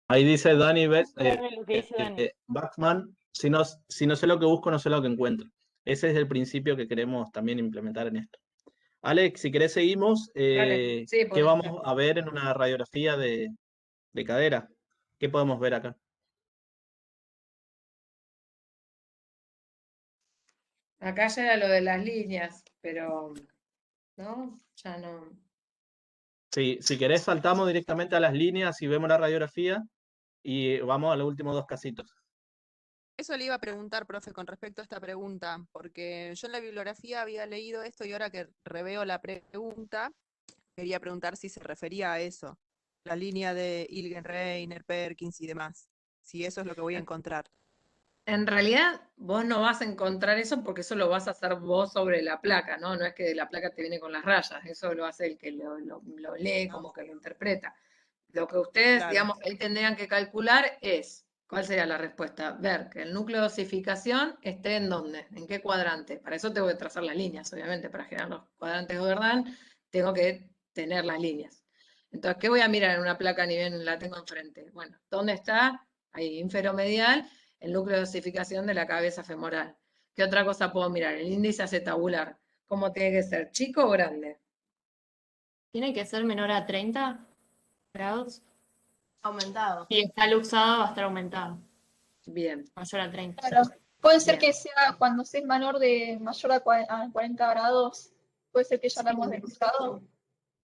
Ahí dice Dani Lo que dice Dani. Baxman, si no sé lo que busco, no sé lo que encuentro. Ese es el principio que queremos también implementar en esto. Alex, si querés seguimos, Dale. Sí, ¿qué vamos a ver en una radiografía de cadera? ¿Qué podemos ver acá? acá ya era lo de las líneas, pero ¿no? Ya no. Sí, si querés saltamos directamente a las líneas y vemos la radiografía y vamos a los últimos dos casitos. Eso le iba a preguntar, profe, con respecto a esta pregunta, porque yo en la bibliografía había leído esto y ahora que reveo la pregunta, quería preguntar si se refería a eso, la línea de Ilgen, Reiner, Perkins y demás, si eso es lo que voy a encontrar. En realidad, vos no vas a encontrar eso porque eso lo vas a hacer vos sobre la placa, ¿no? No es que la placa te viene con las rayas, eso lo hace el que lo lee, como que lo interpreta. Lo que ustedes, Claro. digamos, ahí tendrían que calcular es, ¿cuál sería la respuesta? Ver que el núcleo de osificación esté en dónde, en qué cuadrante. Para eso tengo que trazar las líneas, obviamente, para generar los cuadrantes de Verdán, tengo que tener las líneas. Entonces, ¿qué voy a mirar en una placa ni bien la tengo enfrente? Bueno, ¿dónde está? Ahí, inferomedial, el núcleo de osificación de la cabeza femoral. ¿Qué otra cosa puedo mirar? El índice acetabular. ¿Cómo tiene que ser? ¿Chico o grande? ¿Tiene que ser menor a 30? grados Aumentado. y está luxado, va a estar aumentado, Bien, mayor a 30. Claro. Puede ser bien. que sea cuando sea mayor a 40 grados, puede ser que ya hablamos de luxado.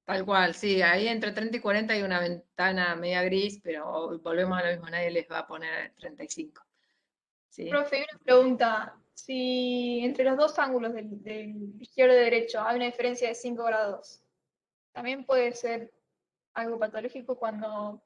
Tal cual, sí, ahí entre 30 y 40 hay una ventana media gris, pero volvemos a lo mismo, nadie les va a poner 35. ¿Sí? Profe, una pregunta. Si entre los dos ángulos del izquierdo y derecho hay una diferencia de 5 grados, ¿también puede ser algo patológico cuando...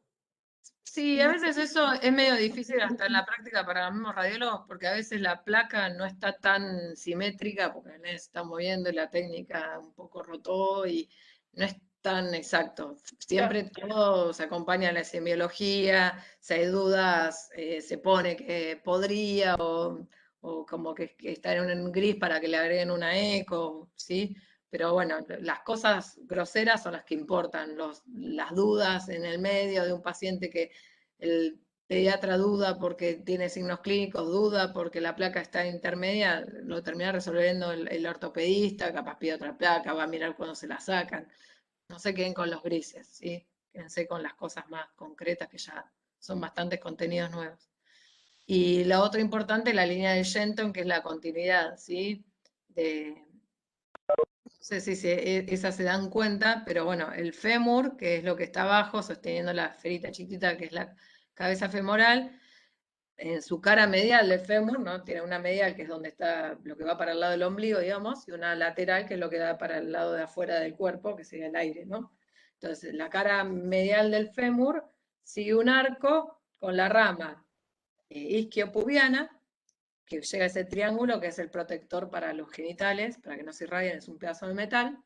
Sí, a veces eso es medio difícil hasta en la práctica para los mismos radiólogos, porque a veces la placa no está tan simétrica, porque se está moviendo y la técnica un poco rotó y no es tan exacto. Siempre todo se acompaña a la semiología, si hay dudas, se pone que podría o como que está en un gris para que le agreguen una eco, ¿sí? Pero bueno, las cosas groseras son las que importan, las dudas en el medio de un paciente que el pediatra duda porque tiene signos clínicos, duda porque la placa está intermedia, lo termina resolviendo el ortopedista, capaz pide otra placa, va a mirar cuando se la sacan. No se queden con los grises, ¿sí? Quédense con las cosas más concretas que ya son bastantes contenidos nuevos. Y lo otro importante, la línea de Shenton, que es la continuidad, ¿sí? No sé si esas se dan cuenta, pero bueno, el fémur, que es lo que está abajo, sosteniendo la esferita chiquita, que es la cabeza femoral, en su cara medial del fémur, ¿no? Tiene una medial, que es donde está lo que va para el lado del ombligo, digamos, y una lateral, que es lo que da para el lado de afuera del cuerpo, que sería el aire, ¿no? Entonces, la cara medial del fémur sigue un arco con la rama isquiopubiana, que llega a ese triángulo que es el protector para los genitales, para que no se irradien, es un pedazo de metal.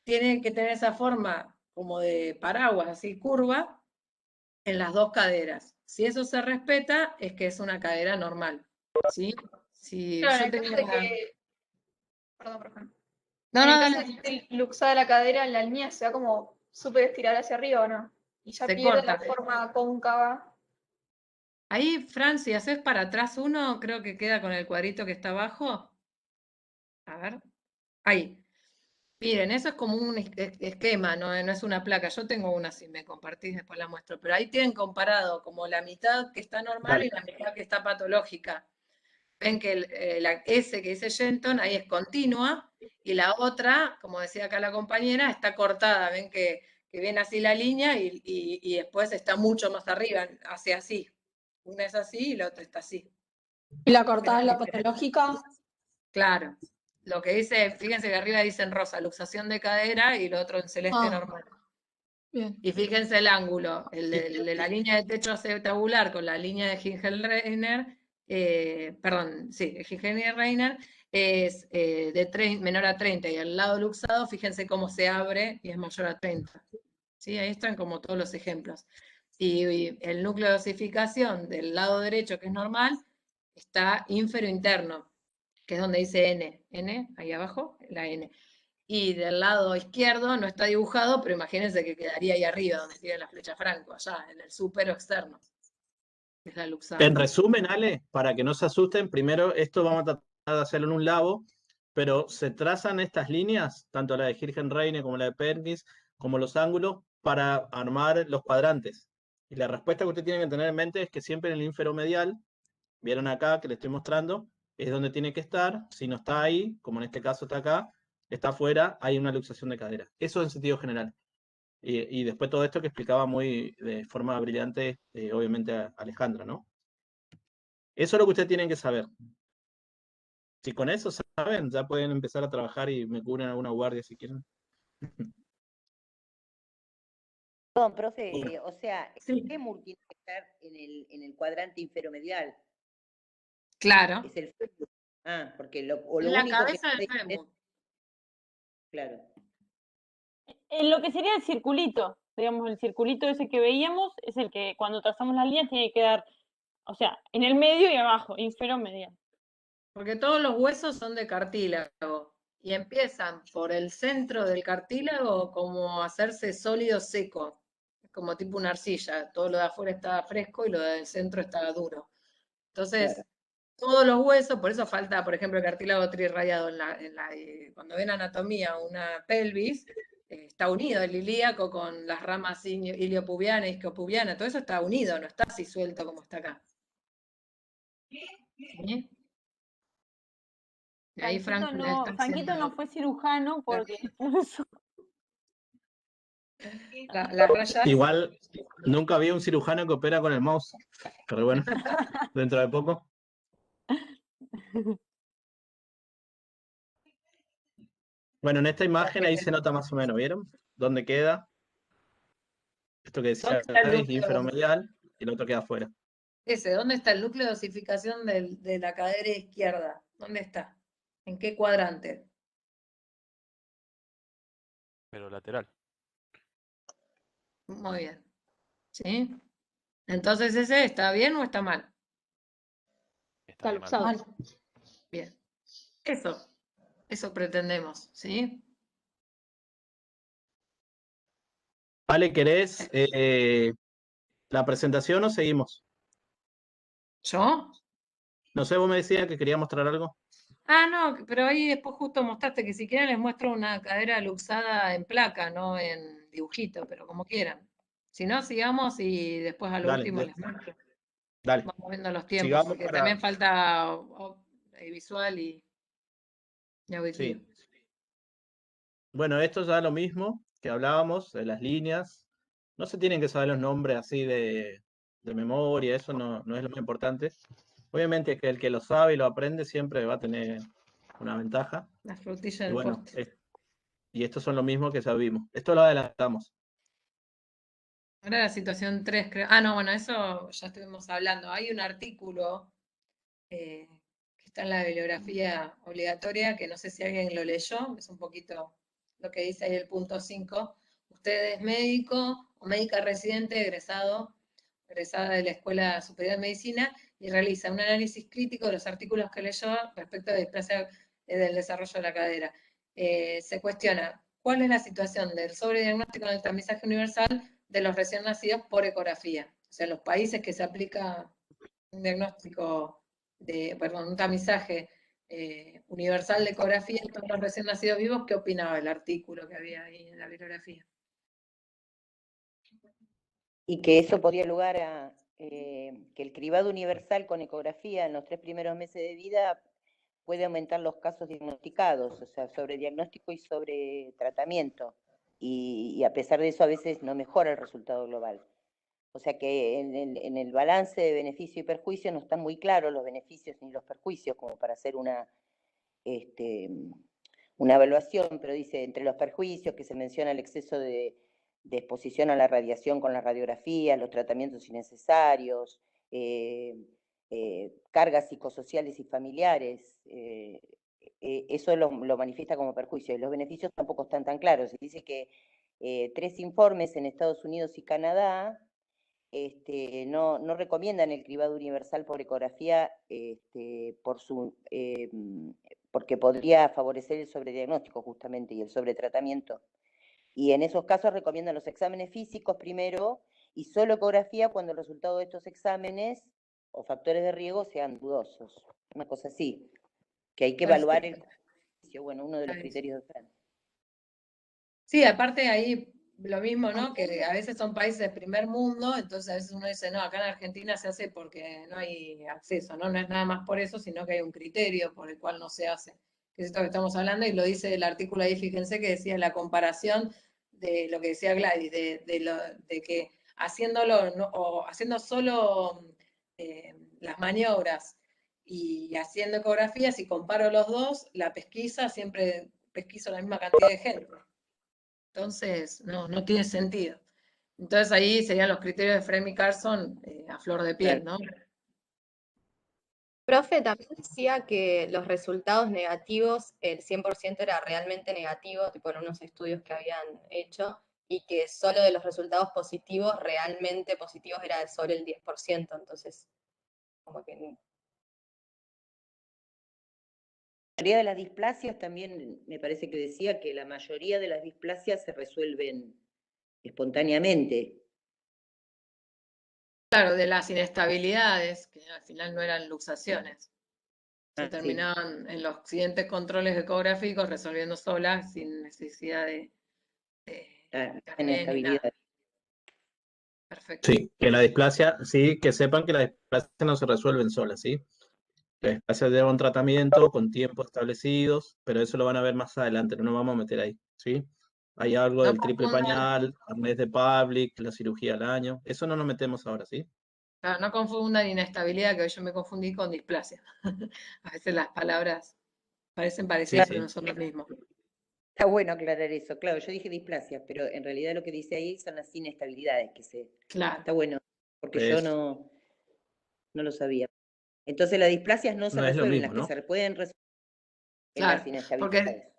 Tiene que tener esa forma como de paraguas, así curva, en las dos caderas. Si eso se respeta, es que es una cadera normal, ¿sí? Si Claro, yo en el caso de que... Perdón, profe. No, En no, el caso dale. de que esté luxada la cadera, la línea se va como súper estirada hacia arriba, ¿o no? Y ya Se pierde corta. la forma cóncava. Ahí, Fran, si haces para atrás uno, creo que queda con el cuadrito que está abajo. A ver. Ahí. Miren, eso es como un esquema, no es una placa. Yo tengo una, si me compartís, después la muestro. Pero ahí tienen comparado como la mitad que está normal y la mitad que está patológica. Ven que la S que dice Shenton ahí es continua y la otra, como decía acá la compañera, está cortada. Ven que viene así la línea y después está mucho más arriba, hace así. Una es así y la otra está así. ¿Y la cortada es la patológica? Claro. Lo que dice, fíjense que arriba dice en rosa, luxación de cadera y lo otro en celeste normal. Bien. Y fíjense el ángulo, el de la línea de techo acetabular con la línea de Hingel-Reiner, perdón, sí, Hingel-Reiner es menor a 30 y al lado luxado, fíjense cómo se abre y es mayor a 30. ¿Sí? Ahí están como todos los ejemplos. Y el núcleo de osificación del lado derecho, que es normal, está ínfero-interno, que es donde dice N, ahí abajo, la N. Y del lado izquierdo no está dibujado, pero imagínense que quedaría ahí arriba, donde tiene la flecha franco, allá, en el súpero externo. Es la luxada. En resumen, Ale, para que no se asusten, primero esto vamos a tratar de hacerlo en un labo, pero se trazan estas líneas, tanto la de Hirgen-Reine como la de Perkins, como los ángulos, para armar los cuadrantes. Y la respuesta que usted tiene que tener en mente es que siempre en el inferomedial, vieron acá que le estoy mostrando, es donde tiene que estar. Si no está ahí, como en este caso está acá, está afuera, hay una luxación de cadera. Eso en sentido general. Y después todo esto que explicaba muy de forma brillante, obviamente, Alejandra, ¿no? Eso es lo que ustedes tienen que saber. Si con eso saben, ya pueden empezar a trabajar y me cubren alguna guardia si quieren. Perdón, profe, o sea, el fémur tiene que estar en el cuadrante inferomedial. Claro. Es el fémur. Ah, porque lo La único cabeza que... del fémur. Claro. En lo que sería el circulito, digamos, el circulito ese que veíamos es el que cuando trazamos la línea tiene que quedar, o sea, en el medio y abajo, inferomedial. Porque todos los huesos son de cartílago y empiezan por el centro del cartílago como a hacerse sólido seco, como tipo una arcilla. Todo lo de afuera está fresco y lo del centro está duro. Entonces, todos los huesos, por eso falta, por ejemplo, el cartílago trirradiado cuando ven anatomía, una pelvis, está unido el ilíaco con las ramas iliopubiana y isquiopubiana, todo eso está unido, no está así suelto como está acá. ¿Sí? Y ahí Frank está Franquito no haciendo fue cirujano porque puso las rayas. Igual nunca había un cirujano que opera con el mouse, pero bueno, dentro de poco. Bueno, en esta imagen ahí se nota más o menos, ¿vieron? ¿Dónde queda? Esto que decía ¿Dónde está el Gladys, núcleo? inferomedial, y el otro queda afuera. ¿Dónde está el núcleo de osificación de la cadera izquierda? ¿Dónde está? ¿En qué cuadrante? Pero lateral. Muy bien. ¿Sí? Entonces, ¿ese está bien o está mal? Está mal. Calzado. Bien. Eso pretendemos, ¿sí? Vale, ¿querés la presentación o seguimos? ¿Yo? No sé, vos me decías que quería mostrar algo. Ah, no, pero ahí después justo mostraste que si quieren les muestro una cadera luxada en placa, no en dibujito, pero como quieran. Si no, sigamos y después a lo Dale, último les muestro. dale. Vamos viendo los tiempos, Sigamos porque para... también falta visual y auditivo. Sí. Bueno, esto ya es lo mismo que hablábamos de las líneas. No se tienen que saber los nombres así de memoria, eso no es lo más importante. Obviamente que el que lo sabe y lo aprende siempre va a tener una ventaja. La frutilla Y del bueno, postre. y estos son lo mismo que ya vimos. Esto lo adelantamos. Ahora la situación 3, creo. Ah, no, bueno, eso ya estuvimos hablando. Hay un artículo que está en la bibliografía obligatoria, que no sé si alguien lo leyó, es un poquito lo que dice ahí el punto 5. Usted es médico o médica residente egresada de la Escuela Superior de Medicina y realiza un análisis crítico de los artículos que leyó respecto de displasia del desarrollo de la cadera. Se cuestiona cuál es la situación del sobrediagnóstico en el tamizaje universal de los recién nacidos por ecografía. O sea, los países que se aplica un diagnóstico un tamizaje universal de ecografía en todos los recién nacidos vivos, ¿qué opinaba el artículo que había ahí en la bibliografía? Y que eso podría lugar a que el cribado universal con ecografía en los 3 primeros meses de vida puede aumentar los casos diagnosticados, o sea, sobre diagnóstico y sobre tratamiento. Y a pesar de eso, a veces no mejora el resultado global. O sea que en el balance de beneficio y perjuicio no están muy claros los beneficios ni los perjuicios como para hacer una evaluación, pero dice, entre los perjuicios que se menciona el exceso de exposición a la radiación con la radiografía, los tratamientos innecesarios, cargas psicosociales y familiares, eso lo manifiesta como perjuicio. Y los beneficios tampoco están tan claros. Se dice que 3 informes en Estados Unidos y Canadá no recomiendan el cribado universal por ecografía porque podría favorecer el sobrediagnóstico justamente y el sobretratamiento. Y en esos casos recomiendan los exámenes físicos primero y solo ecografía cuando el resultado de estos exámenes o factores de riesgo sean dudosos. Una cosa así, que hay que evaluar el beneficio, bueno, uno de los criterios de Francia. Sí, aparte ahí lo mismo, ¿no? Que a veces son países de primer mundo, entonces a veces uno dice, no, acá en Argentina se hace porque no hay acceso, ¿no? No es nada más por eso, sino que hay un criterio por el cual no se hace. Que es esto que estamos hablando, y lo dice el artículo ahí, fíjense que decía la comparación de lo que decía Gladys, de que haciéndolo, o haciendo solo las maniobras y haciendo ecografías, si comparo los dos, la pesquisa siempre pesquiso la misma cantidad de gente. Entonces, no tiene sentido. Entonces ahí serían los criterios de Frame y Carson a flor de piel, ¿no? Profe, también decía que los resultados negativos, el 100% era realmente negativo, tipo en unos estudios que habían hecho, y que solo de los resultados positivos, realmente positivos, era sobre el 10%, entonces, como que... La mayoría de las displasias también me parece que decía que la mayoría de las displasias se resuelven espontáneamente. Claro, de las inestabilidades, que al final no eran luxaciones. Se Sí. terminaban en los siguientes controles ecográficos resolviendo solas sin necesidad de carné ni nada. Perfecto. Sí, que la displasia, sí, que sepan que las displasias no se resuelven solas, ¿sí? Las displasias llevan un tratamiento con tiempos establecidos, pero eso lo van a ver más adelante, no nos vamos a meter ahí, ¿sí? Hay algo No del triple confundan, pañal, arnés de public, la cirugía al año, eso no nos metemos ahora, ¿sí? claro, no confundan inestabilidad, que yo me confundí con displasia. A veces las palabras parecen Sí, parecidas, pero sí. no son lo mismo. Está bueno aclarar eso. Claro, yo dije displasia, pero en realidad lo que dice ahí son las inestabilidades que se. Claro. Está bueno, porque yo Eso. no lo sabía. Entonces las displasias no se No es lo resuelven, mismo, las que ¿no? se pueden resolver en Claro, las inestabilidades. porque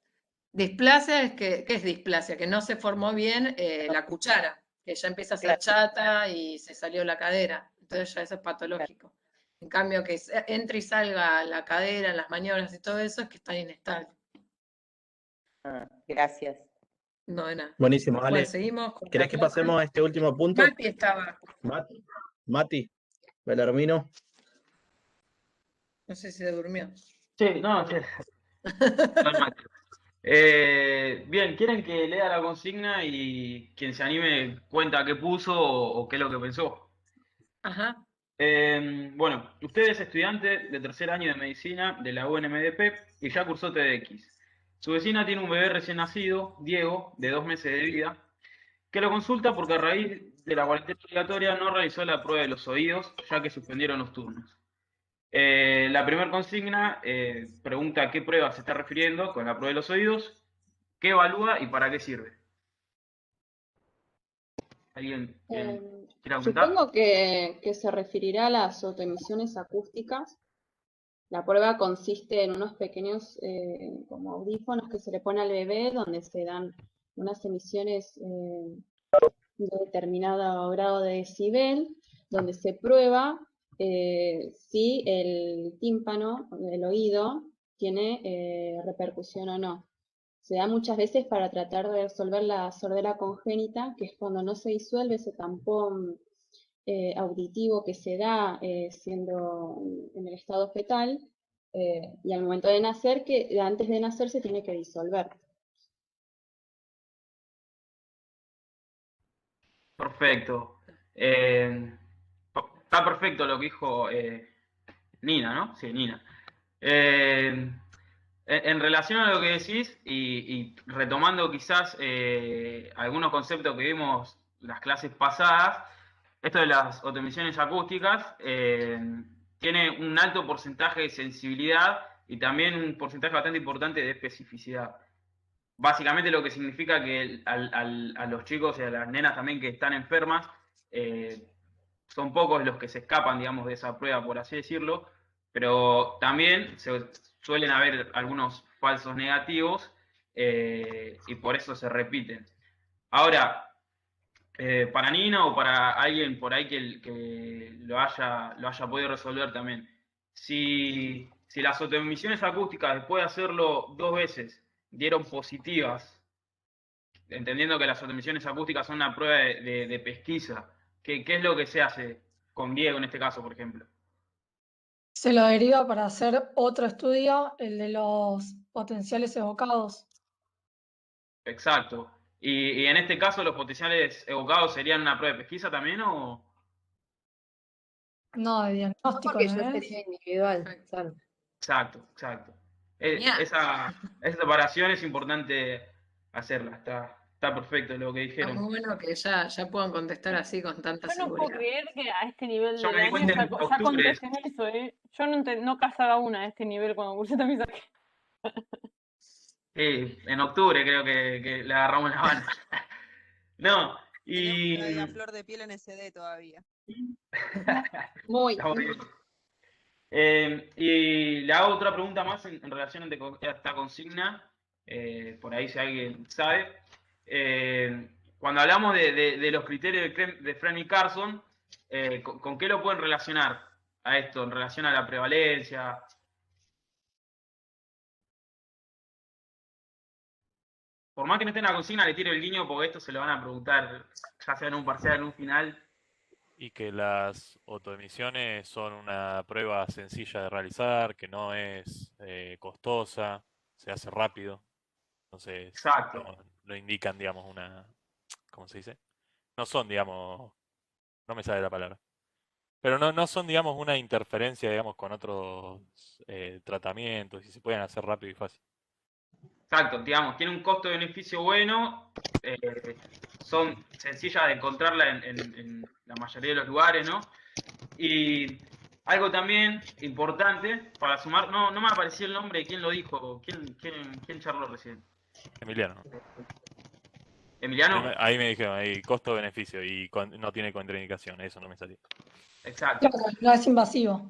displasia es que, ¿qué es displasia? Que no se formó bien la cuchara, que ya empieza a ser chata y se salió la cadera. Entonces ya eso es patológico. En cambio, que entre y salga la cadera, las maniobras y todo eso es que están inestables. Gracias. No de nada. Buenísimo, Ale. Bueno, seguimos con la ¿Querés que clase. pasemos a este último punto? Mati estaba. Mati, Belarmino. No sé si se durmió. Sí, no, sí. Soy Mati. Bien, ¿quieren que lea la consigna y quien se anime cuenta qué puso o qué es lo que pensó? Ajá. Bueno, usted es estudiante de tercer año de medicina de la UNMDP y ya cursó TDX. Su vecina tiene un bebé recién nacido, Diego, de 2 meses de vida, que lo consulta porque a raíz de la cuarentena obligatoria no realizó la prueba de los oídos, ya que suspendieron los turnos. La primera consigna pregunta a qué prueba se está refiriendo con la prueba de los oídos, qué evalúa y para qué sirve. ¿Alguien quiere aumentar? Supongo que se referirá a las autoemisiones acústicas. La prueba consiste en unos pequeños como audífonos que se le pone al bebé donde se dan unas emisiones de determinado grado de decibel, donde se prueba si el tímpano, el oído, tiene repercusión o no. Se da muchas veces para tratar de resolver la sordera congénita, que es cuando no se disuelve ese tampón auditivo que se da siendo en el estado fetal, y al momento de nacer, que antes de nacer se tiene que disolver. Perfecto. Está perfecto lo que dijo Nina, ¿no? Sí, Nina. En relación a lo que decís y retomando quizás algunos conceptos que vimos las clases pasadas, esto de las autoemisiones acústicas tiene un alto porcentaje de sensibilidad y también un porcentaje bastante importante de especificidad. Básicamente lo que significa que a los chicos y a las nenas también que están enfermas, son pocos los que se escapan, digamos, de esa prueba, por así decirlo, pero también suelen haber algunos falsos negativos y por eso se repiten. Ahora, para Nina o para alguien por ahí que lo haya podido resolver también, si las autoemisiones acústicas después de hacerlo 2 veces dieron positivas, entendiendo que las autoemisiones acústicas son una prueba de pesquisa, ¿qué es lo que se hace con Diego en este caso, por ejemplo? Se lo deriva para hacer otro estudio, el de los potenciales evocados. Exacto. Y en este caso, ¿los potenciales evocados serían una prueba de pesquisa también o...? No, de diagnóstico, Porque ¿no ya es? sería individual, claro. Exacto. Genial. Esa separación es importante hacerla. Está perfecto lo que Está dijeron. muy bueno que ya puedan contestar así con tanta Yo no puedo seguridad. creer que a este nivel Yo del me di año cuenta ya, en ya octubre. contesten eso, ¿eh? Yo no casaba una a este nivel cuando cursé también saqué. Sí, en octubre creo que le agarramos la mano. No, Tenemos todavía y... flor de piel en SD todavía. Muy. Está muy bien. Y le hago otra pregunta más en relación a esta consigna, por ahí si alguien sabe. Cuando hablamos de los criterios de Fren y Carson, ¿con qué lo pueden relacionar a esto en relación a la prevalencia? Por más que no esté en la consigna, le tiro el guiño porque esto se lo van a preguntar, ya sea en un parcial, en un final. Y que las autoemisiones son una prueba sencilla de realizar, que no es costosa, se hace rápido. Entonces, Exacto. no indican, digamos, ¿cómo se dice? No son, digamos, no me sale la palabra. Pero no son, digamos, una interferencia, digamos, con otros tratamientos y se pueden hacer rápido y fácil. Exacto, digamos, tiene un costo-beneficio bueno, son sencillas de encontrarla en la mayoría de los lugares, ¿no? Y algo también importante para sumar, no me apareció el nombre de quién lo dijo, quién charló recién. Emiliano. ¿Emiliano? Ahí me dijeron, ahí costo-beneficio y no tiene contraindicación, eso no me salió. Exacto. Claro, no es invasivo.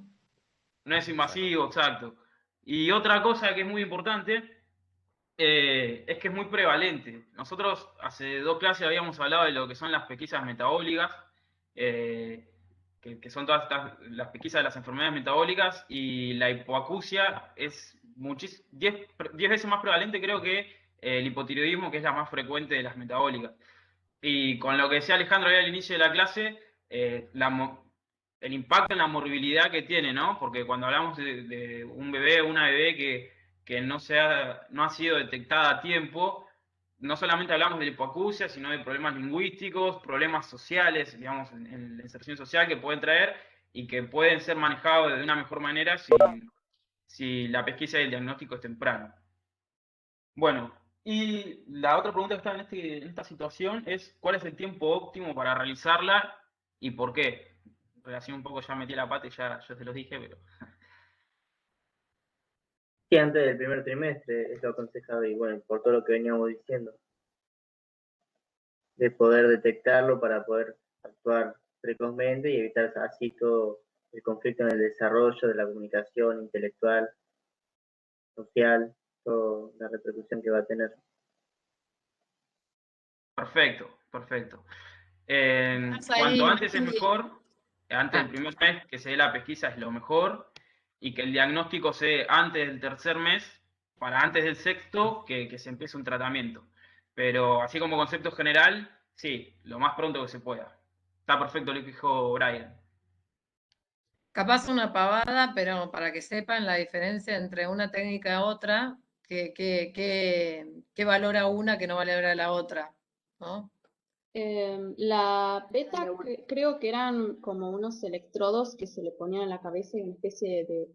No es invasivo, exacto. Y otra cosa que es muy importante es que es muy prevalente. Nosotros hace 2 clases habíamos hablado de lo que son las pesquisas metabólicas, que son todas las pesquisas de las enfermedades metabólicas, y la hipoacusia es 10 veces más prevalente, creo, que el hipotiroidismo, que es la más frecuente de las metabólicas. Y con lo que decía Alejandro ahí al inicio de la clase, el impacto en la morbilidad que tiene, ¿no? Porque cuando hablamos de un bebé o una bebé que no ha sido detectada a tiempo, no solamente hablamos de la hipoacusia, sino de problemas lingüísticos, problemas sociales, digamos, en la inserción social que pueden traer y que pueden ser manejados de una mejor manera si la pesquisa y el diagnóstico es temprano. Bueno, y la otra pregunta que está en esta situación es ¿cuál es el tiempo óptimo para realizarla y por qué? En relación un poco ya metí la pata y ya se los dije, pero... Sí, antes del primer trimestre es lo aconsejado y bueno, por todo lo que veníamos diciendo, de poder detectarlo para poder actuar precozmente y evitar así todo el conflicto en el desarrollo de la comunicación intelectual, social, toda la repercusión que va a tener. Perfecto. Estás ahí, Cuanto antes es Mati. mejor, antes del primer mes que se dé la pesquisa es lo mejor, y que el diagnóstico se dé antes del tercer mes, para antes del sexto, que se empiece un tratamiento. Pero así como concepto general, sí, lo más pronto que se pueda. Está perfecto lo que dijo Brian. Capaz una pavada, pero para que sepan la diferencia entre una técnica y otra, qué valora una que no valora la otra, ¿no? La beta creo que eran como unos electrodos que se le ponían en la cabeza y una especie de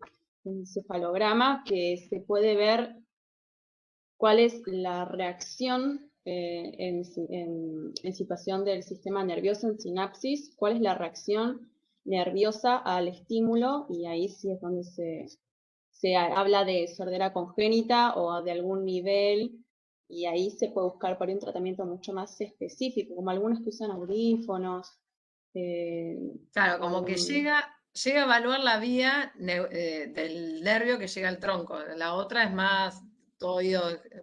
encefalograma que se puede ver cuál es la reacción en situación del sistema nervioso en sinapsis, cuál es la reacción nerviosa al estímulo, y ahí sí es donde se habla de sordera congénita o de algún nivel, y ahí se puede buscar por ahí un tratamiento mucho más específico, como algunos que usan audífonos. Claro, como que llega a evaluar la vía del nervio que llega al tronco. La otra es más todo oído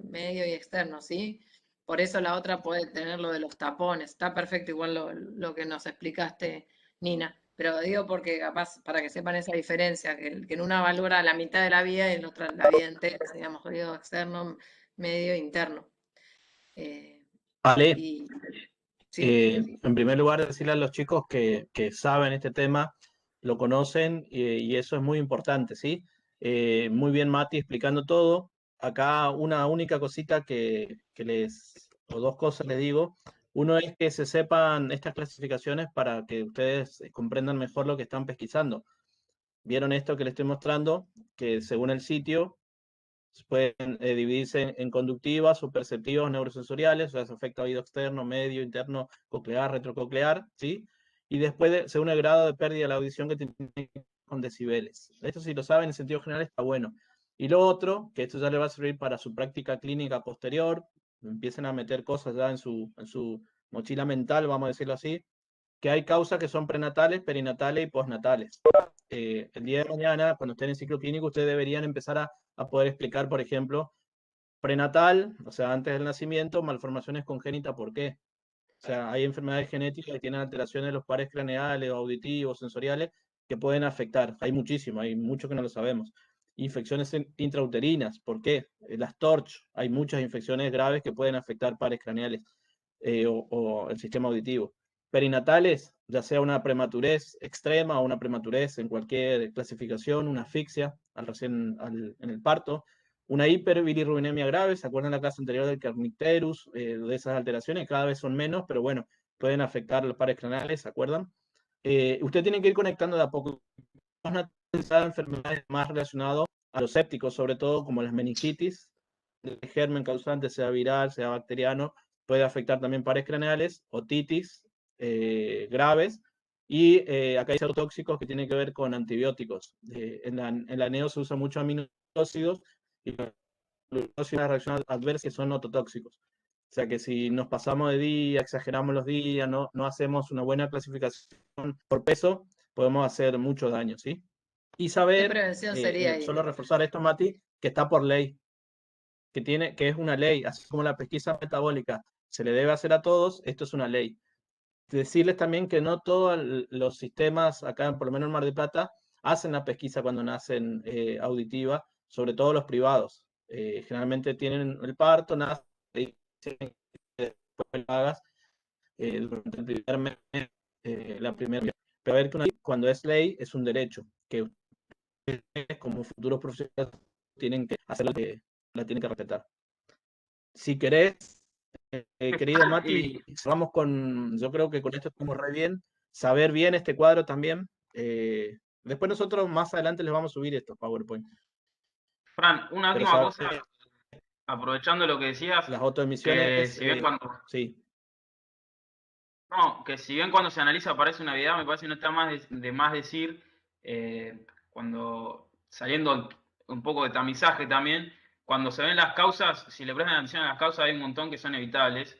medio y externo, ¿sí? Por eso la otra puede tener lo de los tapones. Está perfecto igual lo que nos explicaste, Nina. Pero digo porque capaz, para que sepan esa diferencia, que en una valora la mitad de la vía y en otra la vía entera, digamos, oído externo, medio, interno. Vale. Sí. En primer lugar, decirle a los chicos que saben este tema, lo conocen y eso es muy importante, ¿sí? Muy bien, Mati, explicando todo. Acá una única cosita o 2 cosas les digo. Uno es que se sepan estas clasificaciones para que ustedes comprendan mejor lo que están pesquisando. ¿Vieron esto que les estoy mostrando? Que según el sitio, pueden dividirse en conductivas o perceptivas neurosensoriales, o sea, se afecta oído externo, medio, interno, coclear, retrococlear, ¿sí? Y después, según el grado de pérdida de la audición que tiene con decibeles. Esto, si lo saben en sentido general, está bueno. Y lo otro, que esto ya le va a servir para su práctica clínica posterior, empiecen a meter cosas ya en su mochila mental, vamos a decirlo así, que hay causas que son prenatales, perinatales y postnatales. El día de mañana, cuando estén en ciclo clínico, ustedes deberían empezar a poder explicar, por ejemplo, prenatal, o sea, antes del nacimiento, malformaciones congénitas, ¿por qué? O sea, hay enfermedades genéticas que tienen alteraciones de los pares craneales, auditivos, sensoriales, que pueden afectar. Hay muchísimo, hay mucho que no lo sabemos. Infecciones intrauterinas, ¿por qué? Las TORCH, hay muchas infecciones graves que pueden afectar pares craneales o el sistema auditivo. Perinatales, ya sea una prematurez extrema o una prematurez en cualquier clasificación, una asfixia en el parto, una hiperbilirrubinemia grave. ¿Se acuerdan la clase anterior del Kernicterus, de esas alteraciones? Cada vez son menos, pero bueno, pueden afectar los pares craneales, ¿se acuerdan? Usted tiene que ir conectando de a poco. Enfermedades más relacionadas a los sépticos, sobre todo como las meningitis, el germen causante, sea viral, sea bacteriano, puede afectar también pares craneales, otitis graves, y acá hay tóxicos que tienen que ver con antibióticos. En la neo se usa mucho aminoácidos y una reacción adversa que son ototóxicos. O sea que si nos pasamos de día, exageramos los días, no hacemos una buena clasificación por peso, podemos hacer mucho daño, ¿sí? Y ¿Qué saber, prevención sería ahí? solo reforzar esto, Mati, que está por ley, que es una ley, así como la pesquisa metabólica se le debe hacer a todos, esto es una ley. Decirles también que no todos los sistemas, acá por lo menos en Mar del Plata, hacen la pesquisa cuando nacen auditiva, sobre todo los privados. Generalmente tienen el parto, nacen, y después lo hagas durante el primer mes, la primera. Pero a ver, cuando es ley, es un derecho, que ustedes como futuros profesionales tienen que hacer la tienen que respetar. Si querés, querido Mati, vamos yo creo que con esto estamos re bien, saber bien este cuadro también. Después nosotros más adelante les vamos a subir estos PowerPoint. Fran, una Pero última cosa, aprovechando lo que decías, las que autoemisiones, si bien sí. No, que si bien cuando se analiza parece una Navidad, me parece que no está más de más decir, cuando saliendo un poco de tamizaje también, cuando se ven las causas, si le prestan atención a las causas, hay un montón que son evitables,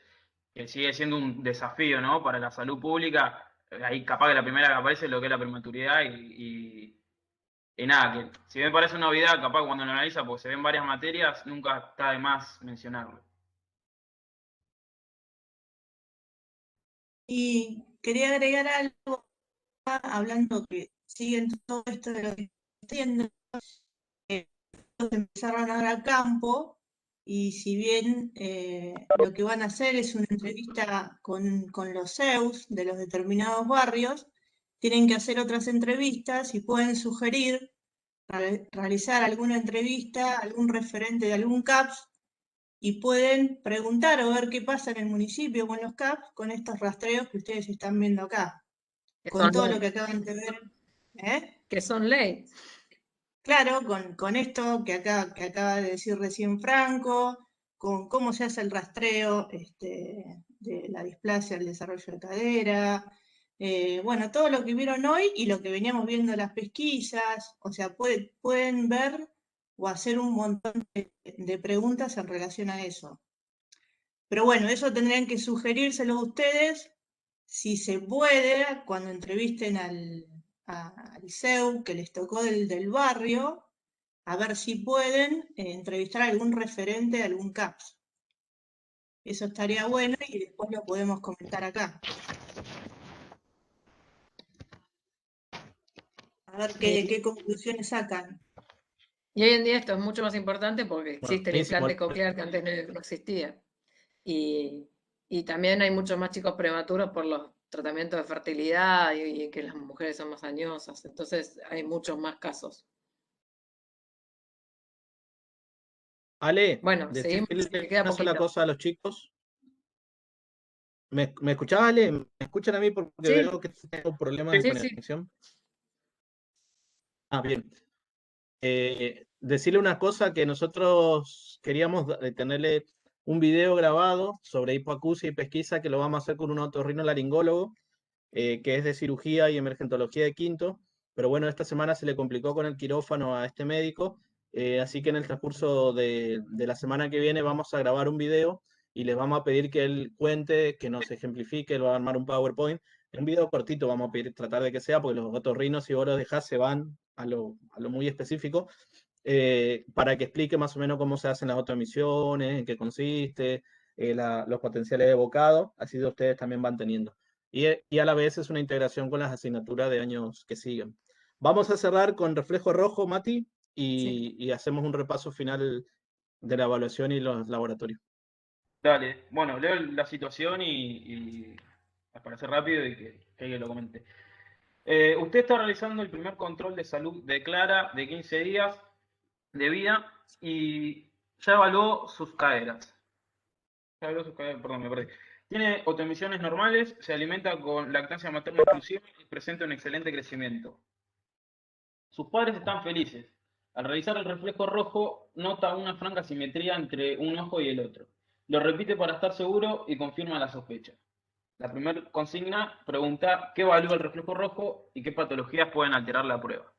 que sigue siendo un desafío, ¿no? Para la salud pública. Ahí capaz que la primera que aparece es lo que es la prematuridad y nada, que si bien parece una novedad, capaz que cuando lo analiza, porque se ven varias materias, nunca está de más mencionarlo. Y quería agregar algo, hablando que siguen todo esto de lo que estoy haciendo, empezaron a dar a campo, y si bien lo que van a hacer es una entrevista con los CEUs de los determinados barrios, tienen que hacer otras entrevistas y pueden sugerir realizar alguna entrevista, algún referente de algún CAPS, y pueden preguntar o ver qué pasa en el municipio con los CAPS con estos rastreos que ustedes están viendo acá, con todo lo que acaban de ver. Que son ley. Claro, con esto que acaba de decir recién Franco, con cómo se hace el rastreo de la displasia, el desarrollo de cadera, bueno, todo lo que vieron hoy y lo que veníamos viendo en las pesquisas, o sea, pueden ver o hacer un montón de preguntas en relación a eso. Pero bueno, eso tendrían que sugerírselo a ustedes, si se puede, cuando entrevisten al CEU que les tocó del barrio, a ver si pueden entrevistar a algún referente de algún CAPS. Eso estaría bueno y después lo podemos comentar acá. A ver qué conclusiones sacan. Y hoy en día esto es mucho más importante porque existe el buenísimo. implante coclear que antes no existía. Y también hay muchos más chicos prematuros por los tratamientos de fertilidad y que las mujeres son más añosas. Entonces hay muchos más casos. Ale, Bueno, seguimos, decirle queda una sola poquito. cosa a los chicos. ¿Me escuchás, Ale? ¿Me escuchan a mí? Porque Sí. veo que tengo problemas de Sí, sí. conexión. Ah, bien. Decirle una cosa, que nosotros queríamos tenerle un video grabado sobre hipoacusia y pesquisa, que lo vamos a hacer con un otorrinolaringólogo, que es de cirugía y emergentología de Quinto, pero bueno, esta semana se le complicó con el quirófano a este médico, así que en el transcurso de la semana que viene vamos a grabar un video y les vamos a pedir que él cuente, que nos ejemplifique, él va a armar un PowerPoint, un video cortito vamos a pedir, tratar de que sea, porque los otorrinos, si vos los dejás, se van a lo muy específico, para que explique más o menos cómo se hacen las autoemisiones, en qué consiste, los potenciales de bocado, así que ustedes también van teniendo. Y a la vez es una integración con las asignaturas de años que siguen. Vamos a cerrar con reflejo rojo, Mati, y hacemos un repaso final de la evaluación y los laboratorios. Dale, bueno, leo la situación y para ser rápido y que lo comente. Usted está realizando el primer control de salud de Clara de 15 días de vida y ya evaluó sus caderas. Perdón, me perdí. Tiene autoemisiones normales, se alimenta con lactancia materna exclusiva y presenta un excelente crecimiento. Sus padres están felices. Al realizar el reflejo rojo, nota una franca simetría entre un ojo y el otro. Lo repite para estar seguro y confirma la sospecha. La primera consigna pregunta qué evalúa el reflejo rojo y qué patologías pueden alterar la prueba.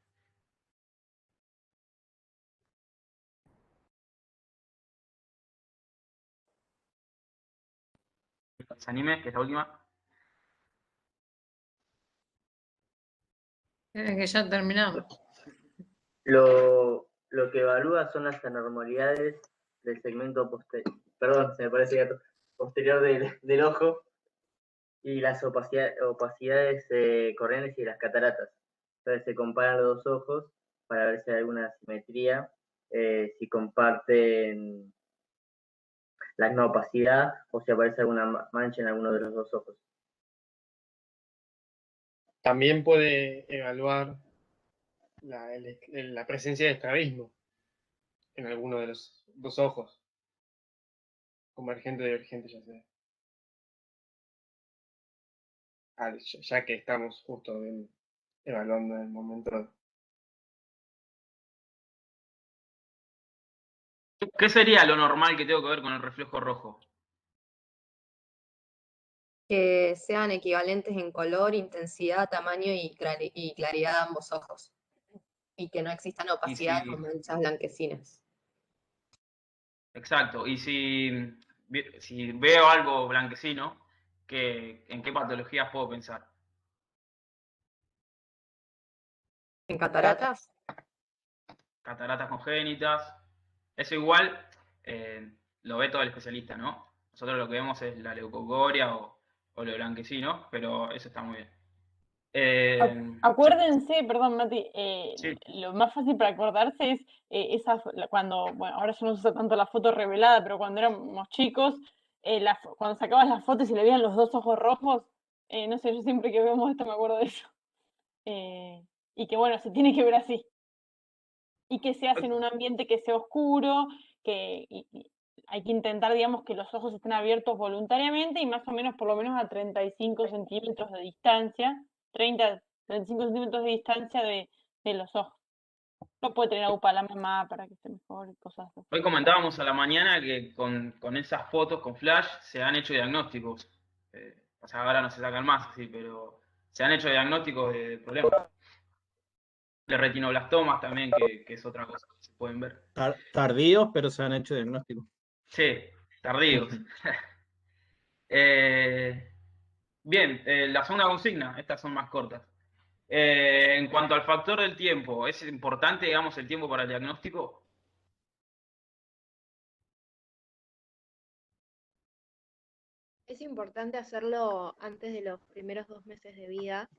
Se anime, que es la última. Que ya terminamos. Lo que evalúa son las anormalidades del segmento posterior, perdón, se me parece gato, posterior del ojo y las opacidades corneales y las cataratas. Entonces se comparan los dos ojos para ver si hay alguna asimetría, si comparten la misma opacidad o si aparece alguna mancha en alguno de los dos ojos. También puede evaluar la presencia de estrabismo en alguno de los dos ojos, convergente o divergente, ya sea. Ya que estamos justo evaluando en el momento. ¿Qué sería lo normal que tengo que ver con el reflejo rojo? Que sean equivalentes en color, intensidad, tamaño y claridad de ambos ojos. Y que no existan opacidades o manchas blanquecinas. Exacto. Y si veo algo blanquecino, ¿en qué patologías puedo pensar? ¿En cataratas? Cataratas congénitas. Eso igual lo ve todo el especialista, ¿no? Nosotros lo que vemos es la leucocoria o lo blanquecino, pero eso está muy bien. Acuérdense, perdón, Mati, Sí. lo más fácil para acordarse es cuando, bueno, ahora ya no se usa tanto la foto revelada, pero cuando éramos chicos, cuando sacabas las fotos y le veían los dos ojos rojos, no sé, yo siempre que vemos esto me acuerdo de eso. Y que bueno, se tiene que ver así. Y que se hace en un ambiente que sea oscuro, y hay que intentar, digamos, que los ojos estén abiertos voluntariamente y más o menos, por lo menos a 35 centímetros de distancia, 30, 35 centímetros de distancia de los ojos. No puede tener UPA la mamá para que esté mejor y cosas así. Hoy comentábamos a la mañana que con esas fotos, con flash, se han hecho diagnósticos. O sea, ahora no se sacan más, sí, pero se han hecho diagnósticos de problemas. De retinoblastomas también, que es otra cosa que se pueden ver. Tardíos, pero se han hecho diagnósticos. Sí, tardíos. Bien, la segunda consigna, estas son más cortas. En cuanto al factor del tiempo, ¿es importante, digamos, el tiempo para el diagnóstico? Es importante hacerlo antes de los primeros 2 meses de vida,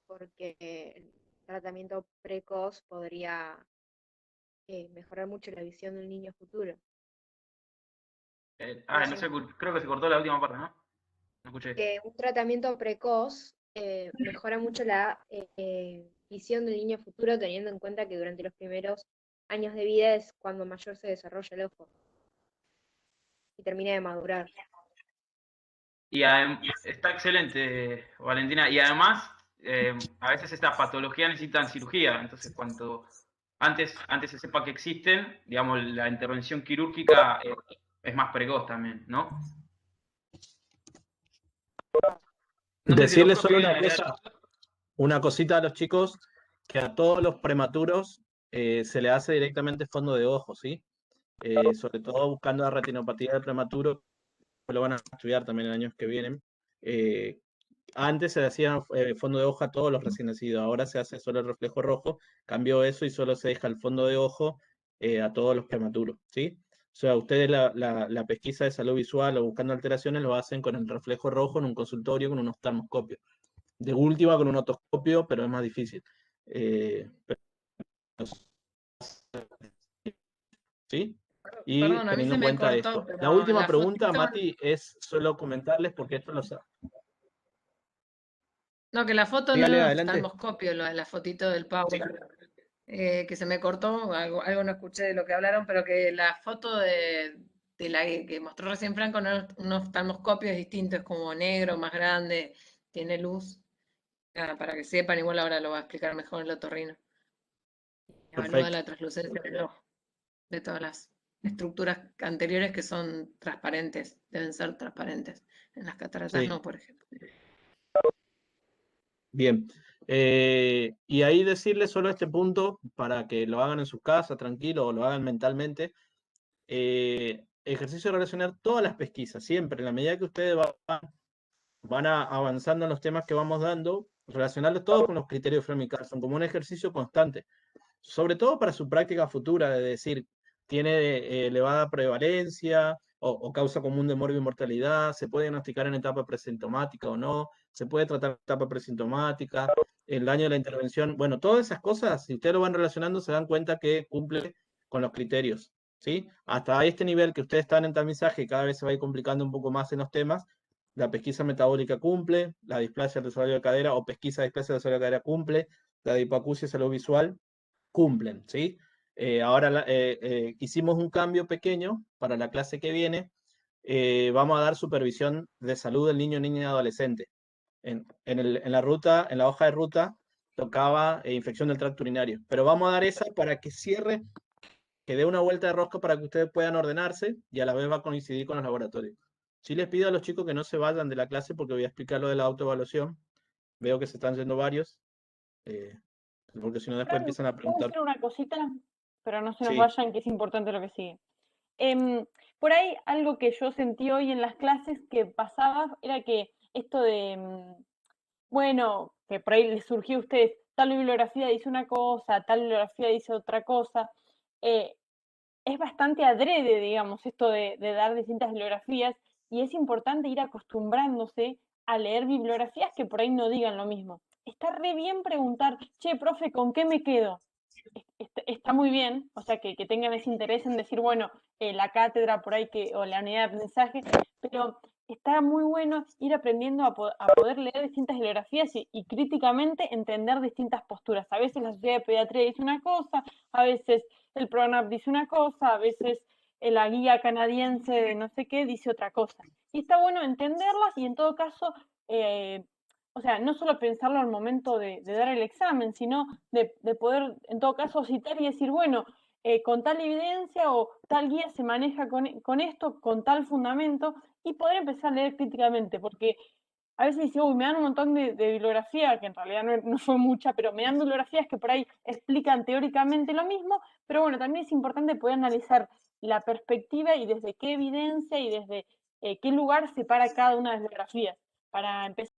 porque el tratamiento precoz podría mejorar mucho la visión del niño futuro. No sé, creo que se cortó la última parte, ¿no? No escuché. Que un tratamiento precoz mejora mucho la visión del niño futuro, teniendo en cuenta que durante los primeros años de vida es cuando mayor se desarrolla el ojo y termina de madurar. Y está excelente, Valentina. Y además, a veces estas patologías necesitan cirugía. Entonces, cuanto antes se sepa que existen, digamos, la intervención quirúrgica es más precoz también, ¿no? Decirles solo una cosa, una cosita a los chicos, que a todos los prematuros se le hace directamente fondo de ojo, ¿sí? Sobre todo buscando la retinopatía del prematuro, lo van a estudiar también en años que vienen. Antes se le hacía fondo de ojo a todos los recién nacidos, ahora se hace solo el reflejo rojo, cambió eso y solo se deja el fondo de ojo a todos los prematuros, ¿sí? O sea, ustedes la pesquisa de salud visual o buscando alteraciones lo hacen con el reflejo rojo en un consultorio con un oftalmoscopio. De última con un otoscopio, pero es más difícil. ¿Sí? Y Perdón, a mí teniendo se en me cuenta cortó, esto. pero La última la pregunta, fotito- Mati, es solo comentarles porque esto lo sabe. No, que la foto no Dígale, es un adelante. oftalmoscopio, la fotito del Power. que se me cortó, algo no escuché de lo que hablaron, pero que la foto de la que mostró recién Franco, un oftalmoscopio es distinto, es como negro, más grande, tiene luz. Nada, para que sepan, igual ahora lo va a explicar mejor el otorrino. Evalúa Perfecto. la translucencia del ojo, de todas las estructuras anteriores que son transparentes, deben ser transparentes. En las cataratas Sí. no, por ejemplo. Bien. Y ahí decirles solo este punto para que lo hagan en sus casas, tranquilo, o lo hagan mentalmente. Ejercicio de relacionar todas las pesquisas, siempre, en la medida que ustedes van avanzando en los temas que vamos dando, relacionarlos todos con los criterios de Framingham Carlson, como un ejercicio constante, sobre todo para su práctica futura, de decir, tiene elevada prevalencia o causa común de morbi-mortalidad, se puede diagnosticar en etapa presintomática o no, se puede tratar en etapa presintomática, el daño de la intervención, bueno, todas esas cosas, si ustedes lo van relacionando, se dan cuenta que cumple con los criterios, ¿sí? Hasta este nivel que ustedes están en tamizaje, cada vez se va a ir complicando un poco más en los temas, la pesquisa metabólica cumple, la displasia del usuario de cadera o pesquisa de displasia del usuario de cadera cumple, la de hipoacusia salud visual cumplen, ¿sí? Ahora hicimos un cambio pequeño para la clase que viene. Vamos a dar supervisión de salud del niño, niña y adolescente. En la ruta, en la hoja de ruta, tocaba infección del tracto urinario. Pero vamos a dar esa para que cierre, que dé una vuelta de rosca para que ustedes puedan ordenarse y a la vez va a coincidir con los laboratorios. Sí les pido a los chicos que no se vayan de la clase porque voy a explicar lo de la autoevaluación. Veo que se están yendo varios. Porque si no después empiezan a ¿Puedo preguntar. decir una cosita? Pero no se nos Sí. vayan, que es importante lo que sigue. Por ahí algo que yo sentí hoy en las clases que pasaba era que esto de, bueno, que por ahí les surgió a ustedes, tal bibliografía dice una cosa, tal bibliografía dice otra cosa, es bastante adrede, digamos, esto de dar distintas bibliografías, y es importante ir acostumbrándose a leer bibliografías que por ahí no digan lo mismo. Está re bien preguntar, che, profe, ¿con qué me quedo? Está muy bien, o sea, que tengan ese interés en decir, bueno, la cátedra por ahí o la unidad de aprendizaje, pero está muy bueno ir aprendiendo a poder leer distintas bibliografías y críticamente entender distintas posturas. A veces la Sociedad de Pediatría dice una cosa, a veces el PRONAP dice una cosa, a veces la guía canadiense de no sé qué dice otra cosa. Y está bueno entenderlas y en todo caso, o sea, no solo pensarlo al momento de dar el examen, sino de poder, en todo caso, citar y decir, bueno, con tal evidencia o tal guía se maneja con esto, con tal fundamento, y poder empezar a leer críticamente, porque a veces dice, uy, me dan un montón de bibliografía, que en realidad no fue mucha, pero me dan bibliografías que por ahí explican teóricamente lo mismo, pero bueno, también es importante poder analizar la perspectiva y desde qué evidencia y desde qué lugar se para cada una de las bibliografías, para empezar